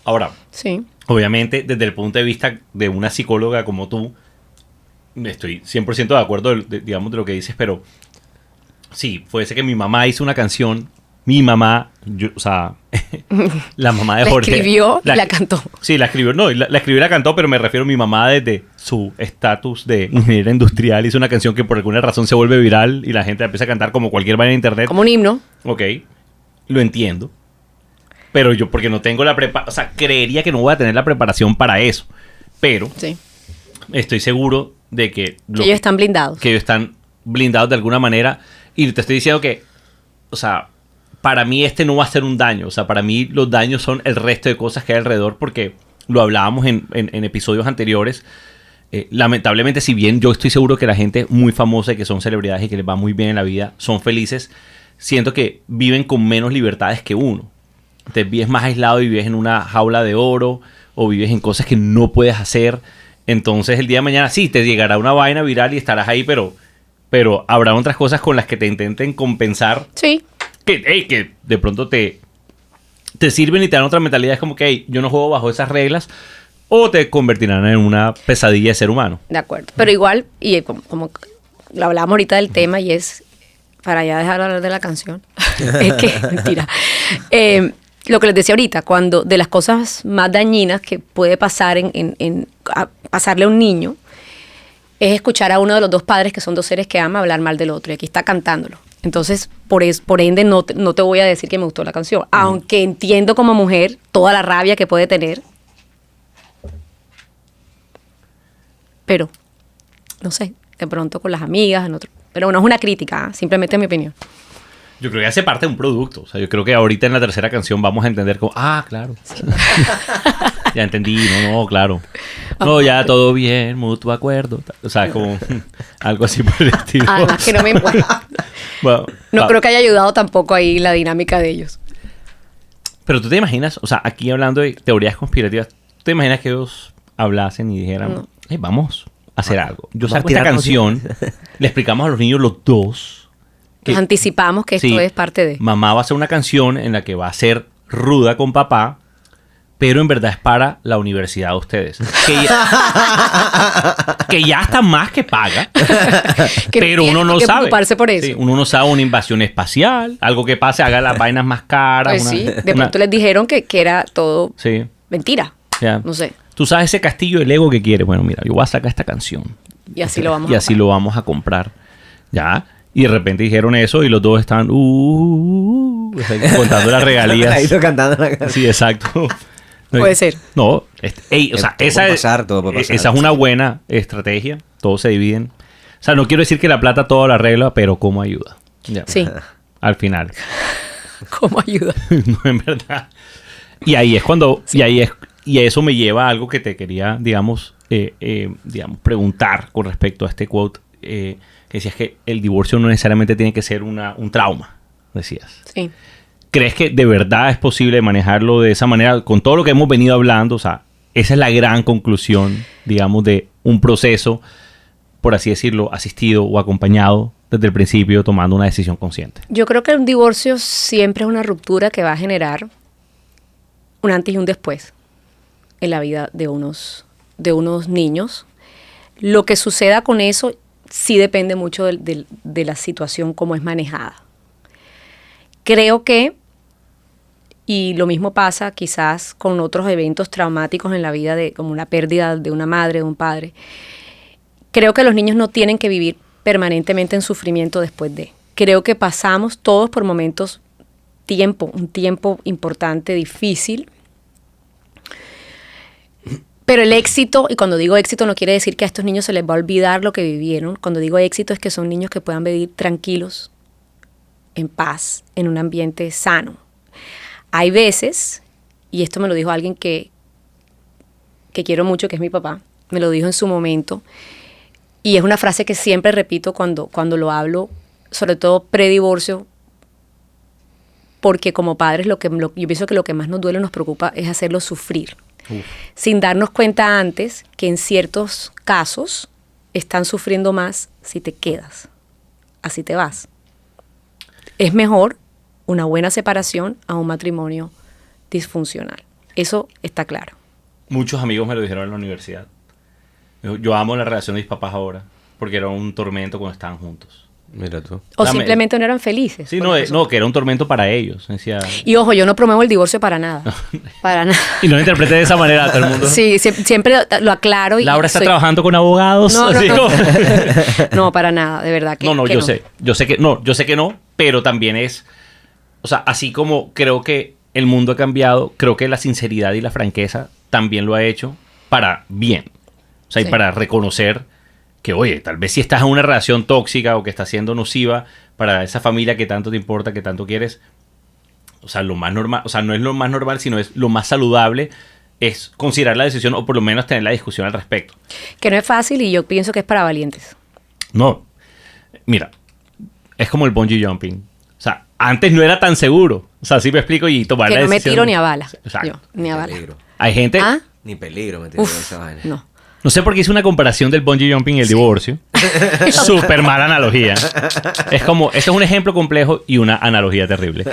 Ahora, Sí. obviamente, desde el punto de vista de una psicóloga como tú, estoy 100% de acuerdo, digamos, de lo que dices, pero sí, fuese que mi mamá hizo una canción, mi mamá, o sea, la mamá de La Jorge. escribió y la cantó. Sí, la escribió, no, la escribió y la cantó, pero me refiero a mi mamá desde su estatus de ingeniera industrial. Hizo una canción que por alguna razón se vuelve viral y la gente la empieza a cantar como cualquier vaina en internet. Como un himno. Ok, lo entiendo. Pero yo, porque no tengo la preparación, o sea, creería que no voy a tener la preparación para eso. Pero Sí. estoy seguro de que... Que ellos están blindados. Que ellos están blindados de alguna manera. Y te estoy diciendo que, o sea, para mí este no va a ser un daño. O sea, para mí los daños son el resto de cosas que hay alrededor, porque lo hablábamos en episodios anteriores. Lamentablemente, si bien yo estoy seguro que la gente muy famosa y que son celebridades y que les va muy bien en la vida, son felices, siento que viven con menos libertades que uno. Te vives más aislado y vives en una jaula de oro o vives en cosas que no puedes hacer. Entonces el día de mañana sí, te llegará una vaina viral y estarás ahí, pero habrá otras cosas con las que te intenten compensar Sí. que de pronto te sirven y te dan otra mentalidad. Es como que hey, yo no juego bajo esas reglas, o te convertirán en una pesadilla de ser humano. De acuerdo. Pero igual, y como lo hablábamos ahorita del tema, y es, para ya dejar de hablar de la canción, es que, mentira, lo que les decía ahorita, cuando de las cosas más dañinas que puede pasar a pasarle a un niño, es escuchar a uno de los dos padres, que son dos seres que ama, hablar mal del otro, y aquí está cantándolo. Entonces, por ende, no te voy a decir que me gustó la canción, aunque entiendo como mujer toda la rabia que puede tener. Pero, no sé, de pronto con las amigas, pero no es una crítica, simplemente es mi opinión. Yo creo que hace parte de un producto. O sea, yo creo que ahorita en la tercera canción vamos a entender como, claro. Sí. Ya entendí, no, claro. No, ya todo bien, mutuo acuerdo. O sea, como algo así por el estilo. Además que no me importa. Bueno, no creo que haya ayudado tampoco ahí la dinámica de ellos. Pero tú te imaginas, o sea, aquí hablando de teorías conspirativas, ¿tú te imaginas que ellos hablasen y dijeran, vamos a hacer algo? Yo saco esta canción, le explicamos a los niños los dos. Nos anticipamos que esto es parte de... Mamá va a hacer una canción en la que va a ser ruda con papá, pero en verdad es para la universidad de ustedes. Que ya está más que paga, pero uno no sabe. Preocuparse por eso. Sí, uno no sabe una invasión espacial, algo que pase, haga las vainas más caras. Pues sí, de pronto les dijeron que era todo mentira. Yeah. No sé. Tú sabes ese castillo del ego que quieres. Bueno, mira, yo voy a sacar esta canción. Y así lo vamos lo vamos a comprar. Ya. Y de repente dijeron eso y los dos estaban contando las regalías. Ahí cantando la canción. Sí, exacto. Puede ser. No, o sea, esa es una buena estrategia. Todos se dividen. O sea, no quiero decir que la plata todo la arregla, pero ¿cómo ayuda? Ya. Sí. Al final. ¿Cómo ayuda? No, en verdad. Y ahí es cuando... Sí. Y eso me lleva a algo que te quería, digamos, preguntar con respecto a este quote. Que decías que el divorcio no necesariamente tiene que ser un trauma, decías. Sí. ¿Crees que de verdad es posible manejarlo de esa manera? Con todo lo que hemos venido hablando, o sea, esa es la gran conclusión, digamos, de un proceso, por así decirlo, asistido o acompañado desde el principio tomando una decisión consciente? Yo creo que un divorcio siempre es una ruptura que va a generar un antes y un después en la vida de unos niños. Lo que suceda con eso sí depende mucho de la situación, cómo es manejada. Creo que, y lo mismo pasa quizás con otros eventos traumáticos en la vida, como la pérdida de una madre, de un padre, creo que los niños no tienen que vivir permanentemente en sufrimiento después de. Creo que pasamos todos por momentos, un tiempo importante, difícil. Pero el éxito, y cuando digo éxito no quiere decir que a estos niños se les va a olvidar lo que vivieron. Cuando digo éxito es que son niños que puedan vivir tranquilos, en paz, en un ambiente sano. Hay veces, y esto me lo dijo alguien que quiero mucho, que es mi papá, me lo dijo en su momento, y es una frase que siempre repito cuando lo hablo, sobre todo predivorcio, porque como padres yo pienso que lo que más nos duele, nos preocupa, es hacerlos sufrir. Sin darnos cuenta antes que en ciertos casos están sufriendo más si te quedas, así te vas. Es mejor una buena separación a un matrimonio disfuncional. Eso está claro. Muchos amigos me lo dijeron en la universidad. Yo amo la relación de mis papás ahora, porque era un tormento cuando estaban juntos. Mira tú. O simplemente no eran felices. Sí, no, que era un tormento para ellos. Decía... Y ojo, yo no promuevo el divorcio para nada. Para nada. Y no lo interpreté de esa manera a todo el mundo. Sí, siempre lo aclaro. Laura está trabajando con abogados. No, no, para nada, de verdad que no. Que yo sé que no, pero también es, o sea, así como creo que el mundo ha cambiado, creo que la sinceridad y la franqueza también lo ha hecho para bien. O sea, y para reconocer que, oye, tal vez si estás en una relación tóxica o que está siendo nociva para esa familia que tanto te importa, que tanto quieres, o sea, lo más normal, o sea, no es lo más normal, sino es lo más saludable, es considerar la decisión o por lo menos tener la discusión al respecto. Que no es fácil y yo pienso que es para valientes. No, mira, es como el bungee jumping. O sea, antes no era tan seguro. O sea, sí me explico y tomar la decisión. Que no me tiro ni a bala. Exacto. Yo, ni a bala. Peligro. Hay gente... ¿Ah? Ni peligro me tiro en esa vaina. No. No sé por qué hice una comparación del bungee jumping y el divorcio. Súper mala analogía. Es como, esto es un ejemplo complejo y una analogía terrible.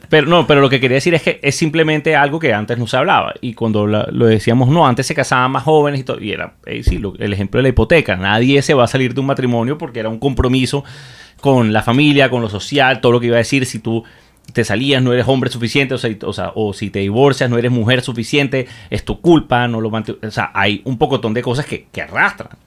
Pero lo que quería decir es que es simplemente algo que antes no se hablaba. Y cuando lo decíamos, no, antes se casaban más jóvenes y todo. Y era, el ejemplo de la hipoteca. Nadie se va a salir de un matrimonio porque era un compromiso con la familia, con lo social, todo lo que iba a decir. Si tú te salías, no eres hombre suficiente, o si te divorcias, no eres mujer suficiente, es tu culpa, no lo o sea, hay un pocotón de cosas que arrastran.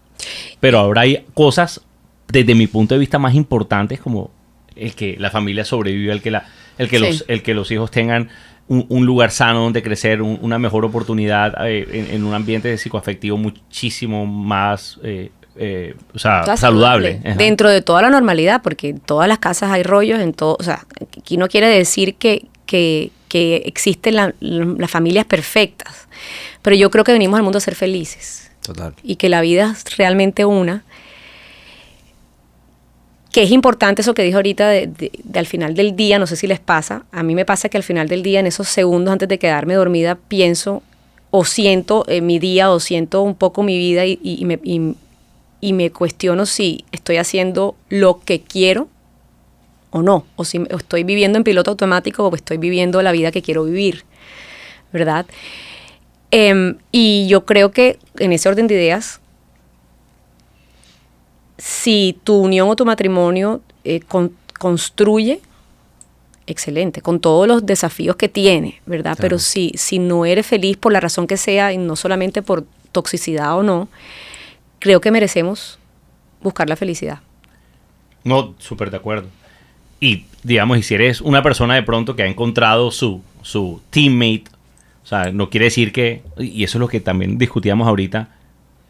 Pero ahora hay cosas, desde mi punto de vista, más importantes, como el que la familia sobreviva, el que los hijos tengan un lugar sano donde crecer, una mejor oportunidad en un ambiente psicoafectivo muchísimo más saludable. Dentro de toda la normalidad, porque en todas las casas hay rollos, o sea, aquí no quiere decir que existen las familias perfectas, pero yo creo que venimos al mundo a ser felices. Total. Y que la vida es realmente una. Que es importante eso que dijo ahorita de al final del día, no sé si les pasa, a mí me pasa que al final del día, en esos segundos antes de quedarme dormida, pienso o siento mi día o siento un poco mi vida y me cuestiono si estoy haciendo lo que quiero o no, o si estoy viviendo en piloto automático o estoy viviendo la vida que quiero vivir, ¿verdad? Y yo creo que en ese orden de ideas, si tu unión o tu matrimonio construye, excelente, con todos los desafíos que tiene, ¿verdad? Claro. Pero si no eres feliz por la razón que sea, y no solamente por toxicidad o no, creo que merecemos buscar la felicidad. No, súper de acuerdo. Y, digamos, y si eres una persona de pronto que ha encontrado su teammate, o sea, no quiere decir que, y eso es lo que también discutíamos ahorita,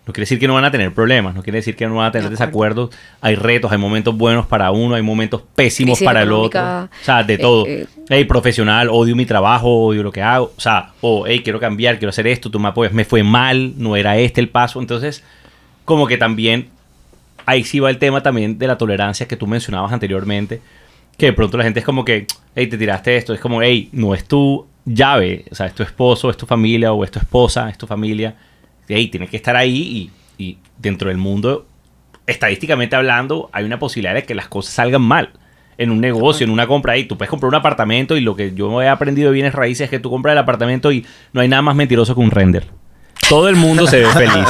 no quiere decir que no van a tener problemas, no quiere decir que no van a tener desacuerdos, hay retos, hay momentos buenos para uno, hay momentos pésimos crisis para económica, el otro, o sea, de todo. Hey, profesional, odio mi trabajo, odio lo que hago, o sea, hey, quiero cambiar, quiero hacer esto, tú me apoyas, me fue mal, no era este el paso, entonces, como que también, ahí sí va el tema también de la tolerancia que tú mencionabas anteriormente, que de pronto la gente es como que, hey, te tiraste esto, es como, hey, no es tu llave, o sea, es tu esposo, es tu familia, o es tu esposa, es tu familia, hey, tienes que estar ahí y dentro del mundo estadísticamente hablando, hay una posibilidad de que las cosas salgan mal. En un negocio, en una compra ahí, tú puedes comprar un apartamento y lo que yo he aprendido de bienes raíces es que tú compras el apartamento y no hay nada más mentiroso que un render. Todo el mundo se ve feliz.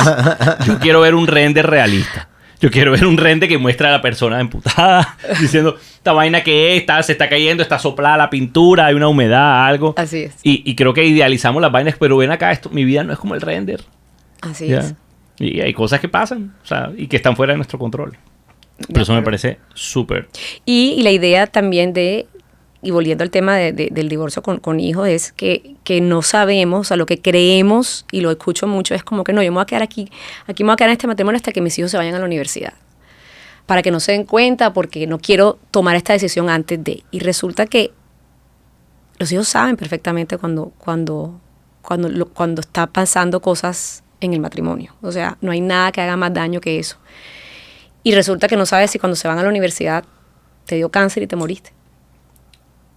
Yo quiero ver un render realista. Yo quiero ver un render que muestra a la persona emputada diciendo, esta vaina que es, se está cayendo, está soplada la pintura, hay una humedad, algo. Así es. Y creo que idealizamos las vainas, pero ven acá, mi vida no es como el render. Así ¿Ya? es. Y hay cosas que pasan, o sea, y que están fuera de nuestro control. Pero eso me parece súper. Y la idea también y volviendo al tema del divorcio con hijos, es que no sabemos, o sea, lo que creemos, y lo escucho mucho, es como que no, yo me voy a quedar aquí me voy a quedar en este matrimonio hasta que mis hijos se vayan a la universidad. Para que no se den cuenta, porque no quiero tomar esta decisión antes de. Y resulta que los hijos saben perfectamente cuando está pasando cosas en el matrimonio. O sea, no hay nada que haga más daño que eso. Y resulta que no sabes si cuando se van a la universidad te dio cáncer y te moriste.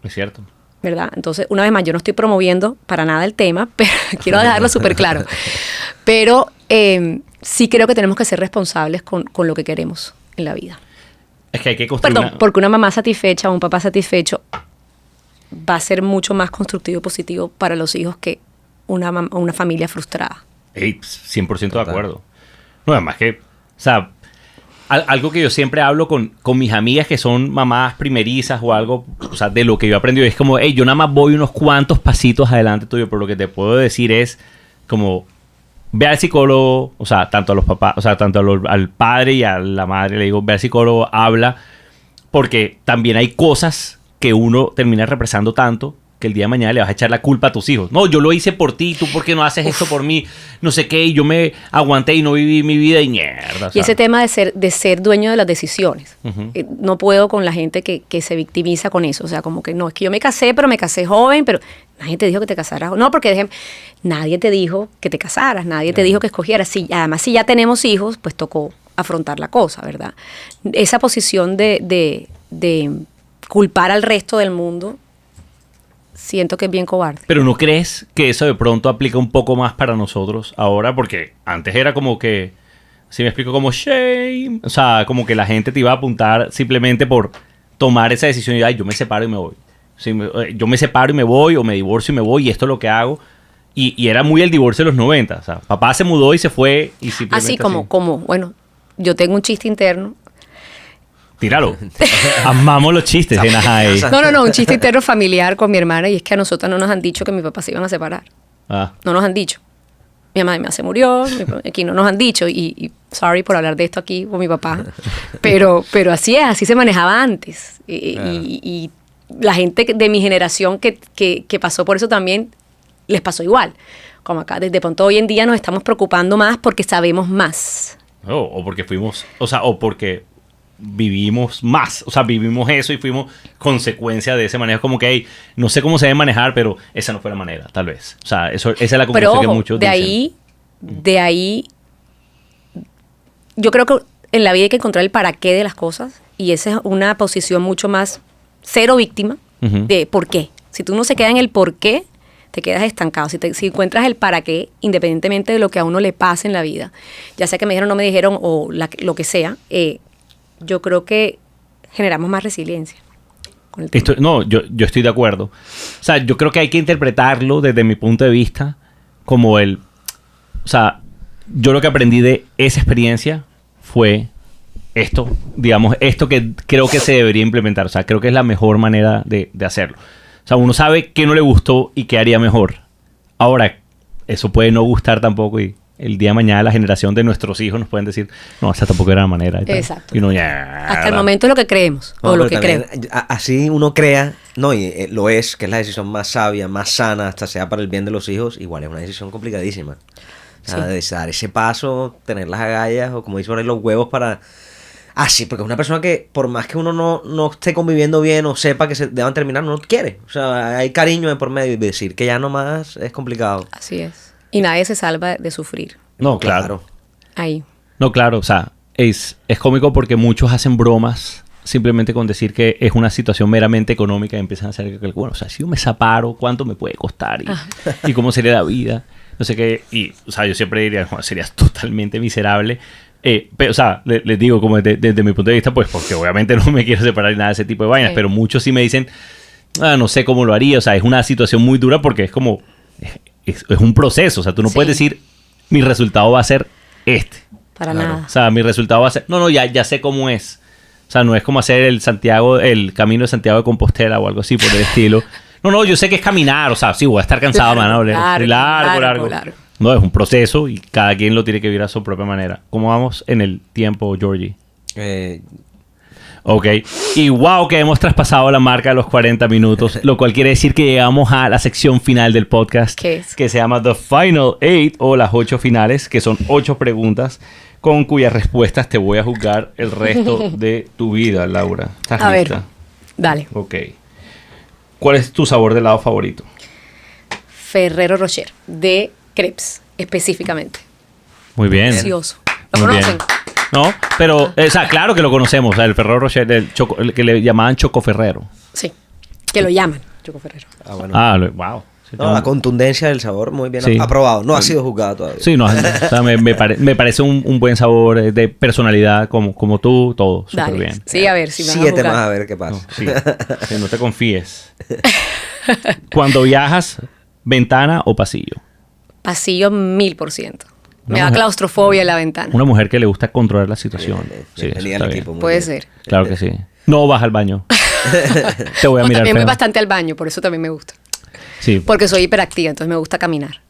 Es cierto. ¿Verdad? Entonces, una vez más, yo no estoy promoviendo para nada el tema, pero quiero dejarlo súper claro. Pero sí creo que tenemos que ser responsables con lo que queremos en la vida. Es que hay que construir. Perdón, porque una mamá satisfecha o un papá satisfecho va a ser mucho más constructivo y positivo para los hijos que una familia frustrada. 100% de acuerdo. No, además que, o sea, algo que yo siempre hablo con mis amigas que son mamás primerizas o algo, o sea, de lo que yo he aprendido, es como, yo nada más voy unos cuantos pasitos adelante tuyo, pero lo que te puedo decir es como, ve al psicólogo, o sea, tanto a los papás, o sea, tanto al padre y a la madre, le digo, ve al psicólogo, habla, porque también hay cosas que uno termina represando tanto que el día de mañana le vas a echar la culpa a tus hijos. No, yo lo hice por ti, ¿tú por qué no haces esto por mí? No sé qué, y yo me aguanté y no viví mi vida y mierda. ¿Sabes? Y ese tema de ser dueño de las decisiones. Uh-huh. No puedo con la gente que se victimiza con eso. O sea, como que no, es que yo me casé, pero me casé joven, pero nadie te dijo que te casaras. No, porque nadie te dijo que te casaras, nadie te dijo que escogieras. Además, si ya tenemos hijos, pues tocó afrontar la cosa, ¿verdad? Esa posición de culpar al resto del mundo, siento que es bien cobarde. Pero ¿no crees que eso de pronto aplica un poco más para nosotros ahora? Porque antes era como que, si me explico, como shame. O sea, como que la gente te iba a apuntar simplemente por tomar esa decisión y, yo me separo y me voy. Yo me separo y me voy, o me divorcio y me voy, y esto es lo que hago. Y era muy el divorcio de los 90. O sea, papá se mudó y se fue y simplemente así como, bueno, yo tengo un chiste interno. Tíralo. Amamos los chistes en Ajay. No, un chiste interno familiar con mi hermana, y es que a nosotras no nos han dicho que mi papá se iban a separar. No nos han dicho. Mi mamá se murió, aquí no nos han dicho, y sorry por hablar de esto aquí con mi papá, pero así es, así se manejaba antes. Y la gente de mi generación que pasó por eso también les pasó igual. Como acá, desde pronto hoy en día nos estamos preocupando más porque sabemos más. O porque fuimos, o porque vivimos más, o sea, vivimos eso y fuimos consecuencia de ese manejo. Como que, no sé cómo se debe manejar, pero esa no fue la manera, tal vez. O sea, esa es la conclusión que muchos dicen. De ahí, yo creo que en la vida hay que encontrar el para qué de las cosas, y esa es una posición mucho más cero víctima de por qué. Si tú no se quedas en el por qué, te quedas estancado. Si encuentras el para qué, independientemente de lo que a uno le pase en la vida, ya sea que me dijeron, no me dijeron, o lo que sea, yo creo que generamos más resiliencia. Yo estoy de acuerdo. O sea, yo creo que hay que interpretarlo desde mi punto de vista como o sea, yo lo que aprendí de esa experiencia fue esto, digamos, esto que creo que se debería implementar. O sea, creo que es la mejor manera de hacerlo. O sea, uno sabe qué no le gustó y qué haría mejor. Ahora, eso puede no gustar tampoco, y el día de mañana la generación de nuestros hijos nos pueden decir, no, esa tampoco era la manera. Exacto. Y uno, hasta el momento es lo que creemos, o lo que creo. Así uno crea, y lo es, que es la decisión más sabia, más sana, hasta sea para el bien de los hijos, igual es una decisión complicadísima. O sea, de dar ese paso, tener las agallas, o como dicen por ahí, los huevos para... sí, porque es una persona que, por más que uno no esté conviviendo bien o sepa que se deban terminar, no quiere. O sea, hay cariño de por medio, y decir que ya nomás es complicado. Así es. Y nadie se salva de sufrir. No, claro. Ahí. No, claro. O sea, es cómico porque muchos hacen bromas simplemente con decir que es una situación meramente económica, y empiezan a hacer que, bueno, o sea, si yo me separo, ¿cuánto me puede costar? Y cómo sería la vida. No sé qué. Y, o sea, yo siempre diría, serías totalmente miserable. O sea, les digo como desde mi punto de vista, pues porque obviamente no me quiero separar ni nada de ese tipo de vainas, pero muchos sí me dicen, no sé cómo lo haría. O sea, es una situación muy dura porque es como, es un proceso. O sea, tú no puedes decir, mi resultado va a ser este. Para nada. O sea, mi resultado va a ser, no, ya sé cómo es. O sea, no es como hacer el camino de Santiago de Compostela o algo así por el estilo. No, yo sé que es caminar. O sea, sí, voy a estar cansado, largo. No, es un proceso y cada quien lo tiene que vivir a su propia manera. ¿Cómo vamos en el tiempo, Georgie? Ok. Y wow, que hemos traspasado la marca de los 40 minutos, lo cual quiere decir que llegamos a la sección final del podcast. ¿Qué es? Que se llama The Final 8 o las 8 finales, que son 8 preguntas con cuyas respuestas te voy a juzgar el resto de tu vida, Laura. ¿Estás a lista? ver, dale. Ok. ¿Cuál es tu sabor de helado favorito? Ferrero Rocher, de crepes, específicamente. Muy bien. Delicioso. ¿Lo Muy conocen? bien. No, pero, o sea, claro que lo conocemos. O sea, el Ferrero Rocher, el que le llamaban Choco Ferrero. Sí, que lo llaman Choco Ferrero. Bueno. Wow. Sí, No, la contundencia del sabor, muy bien Sí. aprobado. No ha sido juzgado todavía. Sí, no, o sea, me parece un buen sabor de personalidad como tú, todo súper Dale. bien. Sí, a ver si me van a 7 jugar. más a ver qué pasa. No, sí, que no te confíes. Cuando viajas, ¿ventana o pasillo? Pasillo 1000%. Me Una da mujer- claustrofobia en la ventana. Una mujer que le gusta controlar la situación. Sí, eso Bienvenida está al bien. equipo. muy Puede bien. ser. Claro que sí. No vas al baño. Te voy a No, mirar también voy feo. bastante al baño, por eso también me gusta. Sí, Porque soy hiperactiva, entonces me gusta caminar.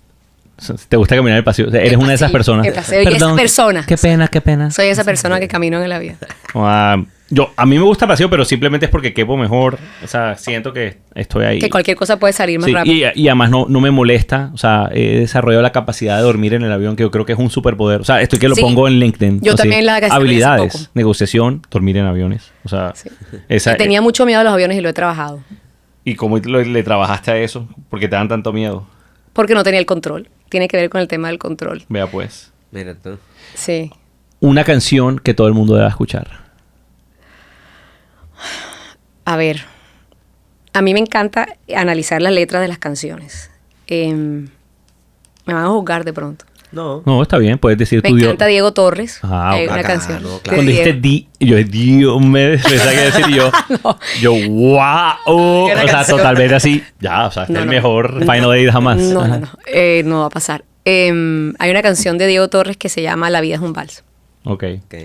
te gusta caminar el pasillo. O sea, eres El una de esas pasillo, personas. el pasillo. Y esa persona. Qué pena. Soy esa persona que camino en la vida. A mí me gusta el pasillo, pero simplemente es porque quepo mejor. O sea, siento que estoy ahí. Que cualquier cosa puede salir más Sí, rápido. y además no me molesta. O sea, he desarrollado la capacidad de dormir en el avión, que yo creo que es un superpoder. O sea, esto que lo Sí. pongo en LinkedIn. Yo también la desarrollé hace habilidades, poco. negociación, dormir en aviones. O sea, Sí. esa, Tenía mucho miedo a los aviones y lo he trabajado. ¿Y cómo le trabajaste a eso? Porque te dan tanto miedo. Porque no tenía el control. Tiene que ver con el tema del control. Vea pues. Mira tú. Sí. Una canción que todo el mundo deba escuchar. A ver. A mí me encanta analizar las letras de las canciones. Me van a juzgar de pronto. No. No, está bien. Puedes decir Me tu encanta Diego Torres. Ah, Hay ok. una Bacano, canción. claro. de Cuando dijiste Diego. Dios, me pensaba que decir yo. No. Yo, wow. O Era sea, canción. totalmente así. Ya, o sea, este No, es el no. mejor Final Date jamás. No, Ajá. no. No va a pasar. Hay una canción de Diego Torres que se llama La vida es un vals. Ok. Ok.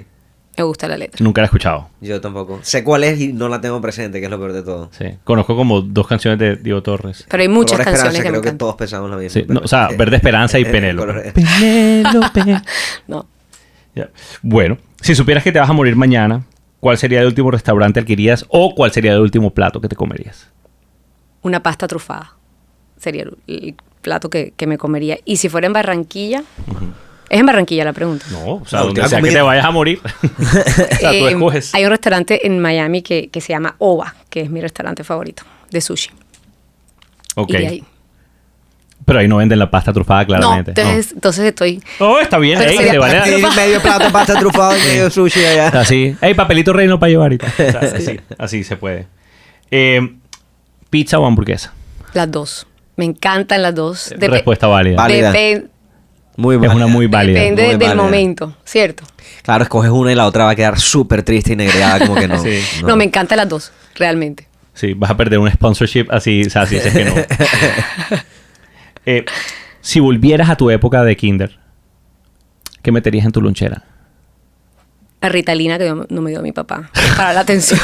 Me gusta la letra. Nunca la he escuchado. Yo tampoco. Sé cuál es y no la tengo presente, que es lo peor de todo. Sí. Conozco como 2 canciones de Diego Torres. Pero hay muchas Color canciones Esperanza, que me creo que encantan. todos pensamos lo mismo. Sí, pero- o sea, Verde Esperanza y Penélope. Color- Penélope. No. Ya. Bueno, si supieras que te vas a morir mañana, ¿cuál sería el último restaurante al que irías o cuál sería el último plato que te comerías? Una pasta trufada. Sería el plato que me comería. Y si fuera en Barranquilla... Es en Barranquilla la pregunta. No, o sea, La donde última sea que comida. te vayas a morir. O sea, tú escoges. Hay un restaurante en Miami que se llama Ova, que es mi restaurante favorito de sushi. Ok. Y de ahí. Pero ahí no venden la pasta trufada, claramente. No, entonces estoy... Oh, está bien. Pero Ey, sería se vale. Sí, medio plato pasta trufado y medio sushi allá. Así. Ey, papelito reino para llevar y tal. O sea, así se puede. ¿Pizza o hamburguesa? Las dos. Me encantan las dos. Respuesta válida. Válida. Muy Es válida. una muy válida. Depende Muy del válida. momento, ¿cierto? Claro, escoges una y la otra va a quedar súper triste y negreada, como que no. Sí. No, me encantan las dos, realmente. Sí, vas a perder un sponsorship así, o sea, si dices que no. Si volvieras a tu época de kinder, ¿qué meterías en tu lonchera? La Ritalina que no me dio mi papá para la atención.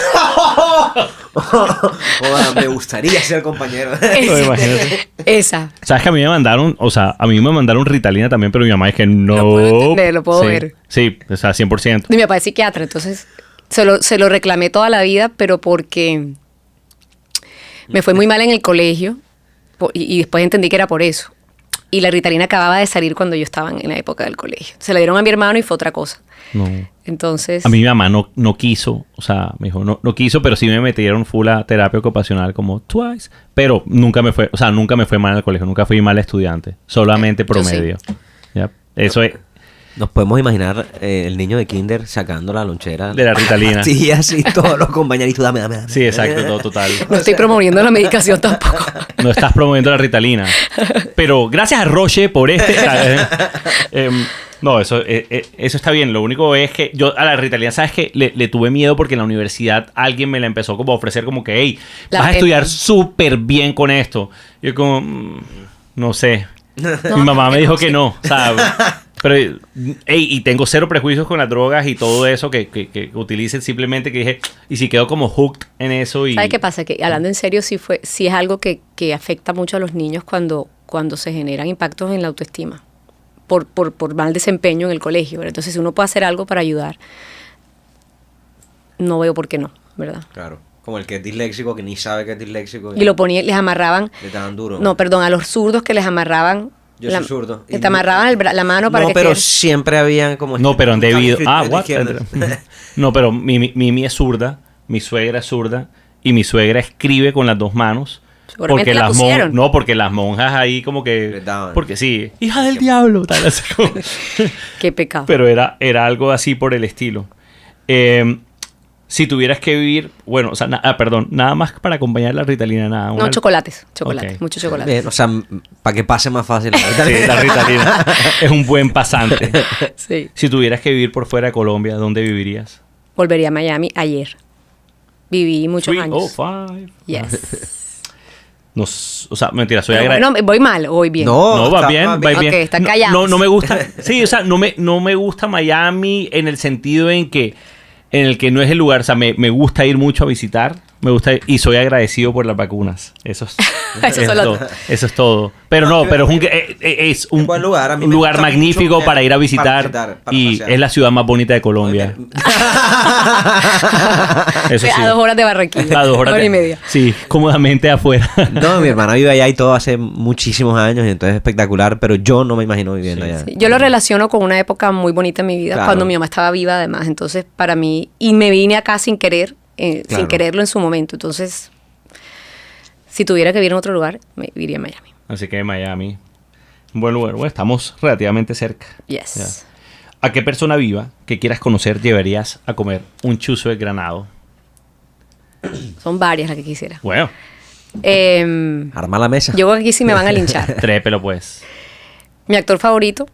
Joder, me gustaría ser compañero. Imagínate. Esa. ¿Sabes que a mí me mandaron Ritalina también, pero mi mamá es que no. Lo puedo entender, lo puedo Sí, ver. Sí, o sea, 100%. Y mi papá es psiquiatra, entonces se lo reclamé toda la vida, pero porque me fue muy mal en el colegio y después entendí que era por eso. Y la Ritalina acababa de salir cuando yo estaba en la época del colegio. Se la dieron a mi hermano y fue otra cosa. No. Entonces... A mí mi mamá no quiso, o sea, me dijo, no quiso, pero sí me metieron full a terapia ocupacional como twice. Pero nunca me fue mal en el colegio, nunca fui mal estudiante, solamente Yo sí. promedio. ¿Ya? Eso es. Nos podemos imaginar el niño de kinder sacando la lonchera. De la Ritalina. Sí, así todos los compañeritos. Dame. Sí, exacto, todo total. No estoy promoviendo la medicación tampoco. No estás promoviendo la Ritalina. Pero gracias a Roche por no, eso está bien. Lo único es que yo a la Ritalina, ¿sabes qué? Le tuve miedo porque en la universidad alguien me la empezó como a ofrecer como que, hey, vas a estudiar súper bien con esto. Y yo como, no sé. Mi mamá me dijo que no, ¿sabes? Pero, y tengo cero prejuicios con las drogas y todo eso que utilicen, simplemente que dije, y si quedo como hooked en eso y... ¿Sabes qué pasa? Que hablando en serio, sí es algo que afecta mucho a los niños cuando se generan impactos en la autoestima por mal desempeño en el colegio, ¿verdad? Entonces, si uno puede hacer algo para ayudar, no veo por qué no, ¿verdad? Claro. Como el que es disléxico, que ni sabe que es disléxico. Y lo ponían, les amarraban... Le daban duro. No, perdón, a los zurdos que les amarraban... Yo soy zurdo. Que te amarraban la mano para que... No, pero siempre habían como... No, pero debido... what? izquierda. No, pero Mimi es zurda, mi suegra es zurda, y mi suegra escribe con las dos manos. Seguramente Porque la pusieron. no, porque las monjas ahí como que... Les daban. Porque sí, hija del diablo, tal, así como... Qué pecado. Pero era algo así por el estilo. Si tuvieras que vivir... Bueno, o sea, perdón, nada más para acompañar la Ritalina, nada. No, chocolates, Ok. muchos chocolates. Bien, o sea, para que pase más fácil. Sí, la Ritalina es un buen pasante. Sí. Si tuvieras que vivir por fuera de Colombia, ¿dónde vivirías? Volvería a Miami ayer. Viví muchos años. 305. Yes. O sea, mentira, soy Pero agradecido. bueno, voy mal o voy bien. No, va está bien, va bien. Ok, están callados. No me gusta. Sí, o sea, no me gusta Miami en el sentido en el que no es el lugar. O sea, me gusta ir mucho a visitar. Me gusta y soy agradecido por las vacunas. Eso es todo. Eso es todo. Pero no, pero es un buen lugar. A mí un me lugar gusta magnífico mucho para ir a visitar. para Y pasear. es la ciudad más bonita de Colombia. Eso sí. A 2 horas de Barranquilla. A 2 horas y media. Sí, cómodamente afuera. No, mi hermana vive allá y todo hace muchísimos años y entonces es espectacular, pero yo no me imagino viviendo allá. Sí, yo lo relaciono con una época muy bonita en mi vida, Claro. cuando mi mamá estaba viva además. Entonces, para mí, y me vine acá sin querer, sin Claro. quererlo en su momento. Entonces, si tuviera que vivir en otro lugar, me iría a Miami. Así que Miami, un buen lugar. Bueno, estamos relativamente cerca. Yes. Ya. ¿A qué persona viva que quieras conocer llevarías a comer un chuzo de granado? Son varias las que quisiera. Bueno, Arma la mesa. Yo creo que aquí sí me van a linchar. trépelo pues. Mi actor favorito,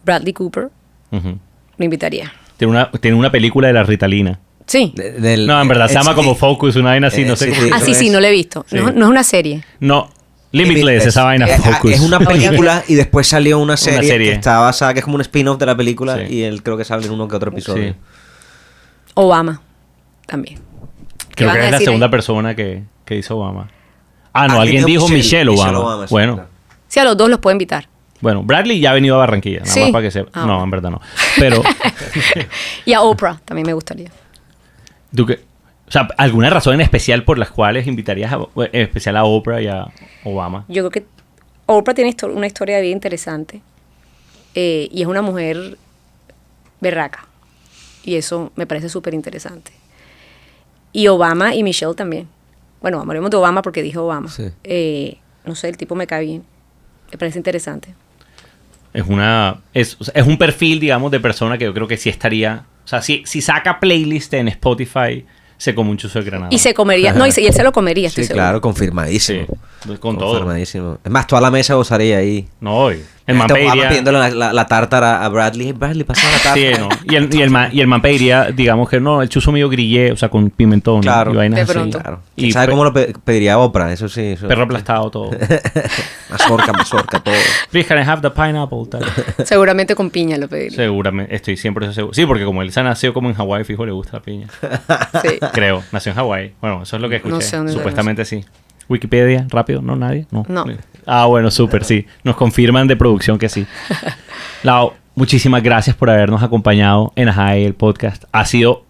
Bradley Cooper, Ujú. lo invitaría. Tiene una película de la Ritalina. Sí. No, en verdad se llama como Focus, una vaina así, no sé sí, cómo. Ah, sí, es. sí, no lo he visto. Sí. No, no es una serie. No, Limitless, esa vaina, Es Focus. una película y después salió una serie, serie. que está basada, que es como un spin-off de la película Sí. y él creo que sale en uno que otro episodio. Sí. Obama, también. ¿Qué Creo van que a es la decir segunda ahí? persona que hizo Obama. Ah, no, Ah, alguien que dijo Michelle Obama. sí, Bueno, claro. Sí, a los dos los puedo invitar. bueno, Bradley ya ha venido a Barranquilla, nada Sí. más para que sepa. Ah, No, bueno. en verdad no. Pero, Y a Oprah también me gustaría. ¿tú qué? O sea, ¿alguna razón en especial por las cuales invitarías en especial a Oprah y a Obama? Yo creo que Oprah tiene una historia de vida interesante. Y es una mujer berraca. Y eso me parece súper interesante. Y Obama y Michelle también. Bueno, hablaremos de Obama porque dijo Obama. Sí. No sé, el tipo me cae bien. Me parece interesante. Es un perfil, digamos, de persona que yo creo que sí estaría... O sea, si saca playlist en Spotify, se come un chuzo de granada. Y se comería. No, y él se lo comería, estoy Sí, segura. claro, confirmadísimo. Sí, con todo. Confirmadísimo. Es más, toda la mesa gozaría ahí. No, el man Este Obama pediría... pidiéndole la tártara a Bradley. Bradley, pasa la tártara. Sí, no. Y el man pediría, digamos que no, el chuzo mío grillé, o sea, con pimentón Claro. y vainas De así. pronto. Claro. Y ¿Quién sabe cómo lo pediría Oprah? Eso sí. Eso. perro aplastado, todo. mazorca, todo. Please, can I have the pineapple? Tal. Seguramente con piña lo pediría. Seguramente, estoy 100% seguro. Sí, porque como él se nació como en Hawái, fijo, le gusta la piña. Sí. Creo, nació en Hawái. Bueno, eso es lo que escuché. No sé dónde Supuestamente sí. Wikipedia, rápido, ¿no? ¿Nadie? No. No. Ah, bueno, súper, sí. Nos confirman de producción que sí. Lau, muchísimas gracias por habernos acompañado en Ajay, el podcast. Ha sido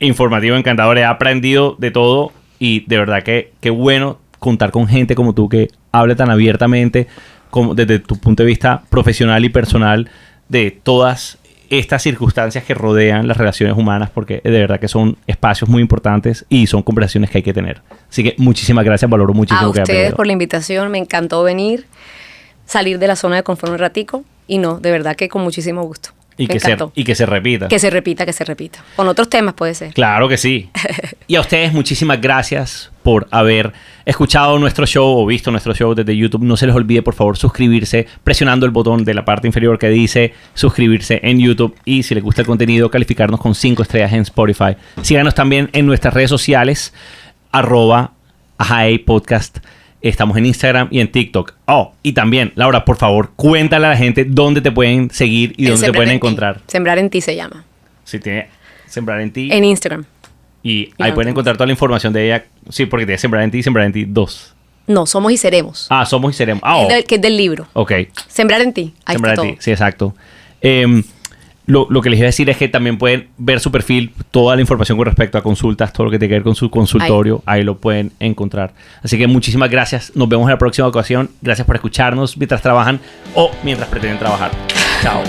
informativo, encantador. He aprendido de todo y de verdad que qué bueno contar con gente como tú que hable tan abiertamente desde tu punto de vista profesional y personal de todas estas circunstancias que rodean las relaciones humanas, porque de verdad que son espacios muy importantes y son conversaciones que hay que tener. Así que muchísimas gracias, valoro muchísimo A que hayas ustedes venido. por la invitación, me encantó venir, salir de la zona de confort un ratico y no, de verdad que con muchísimo gusto. Y Me que, encantó. y que se repita. Que se repita, que se repita. Con otros temas puede ser. Claro que sí. Y a ustedes muchísimas gracias por haber escuchado nuestro show o visto nuestro show desde YouTube. No se les olvide, por favor, suscribirse presionando el botón de la parte inferior que dice suscribirse en YouTube. Y si les gusta el contenido, calificarnos con 5 estrellas en Spotify. Síganos también en nuestras redes sociales, @AJAPodcast. Estamos en Instagram y en TikTok. Oh, y también, Laura, por favor, cuéntale a la gente dónde te pueden seguir y dónde te pueden encontrar. Sembrar en ti se llama. Si tiene Sembrar en ti. En Instagram. Y ahí pueden encontrar toda la información de ella. Sí, porque tiene Sembrar en ti y Sembrar en ti 2. No, Somos y Seremos. Ah, Somos y Seremos. Ah, Que es del libro. Ok. Sembrar en ti. Ahí Sembrar está en todo. ti. Sí, exacto. Lo que les iba a decir es que también pueden ver su perfil, toda la información con respecto a consultas, todo lo que tiene que ver con su consultorio, ahí lo pueden encontrar. Así que muchísimas gracias. Nos vemos en la próxima ocasión. Gracias por escucharnos mientras trabajan o mientras pretenden trabajar. Chao.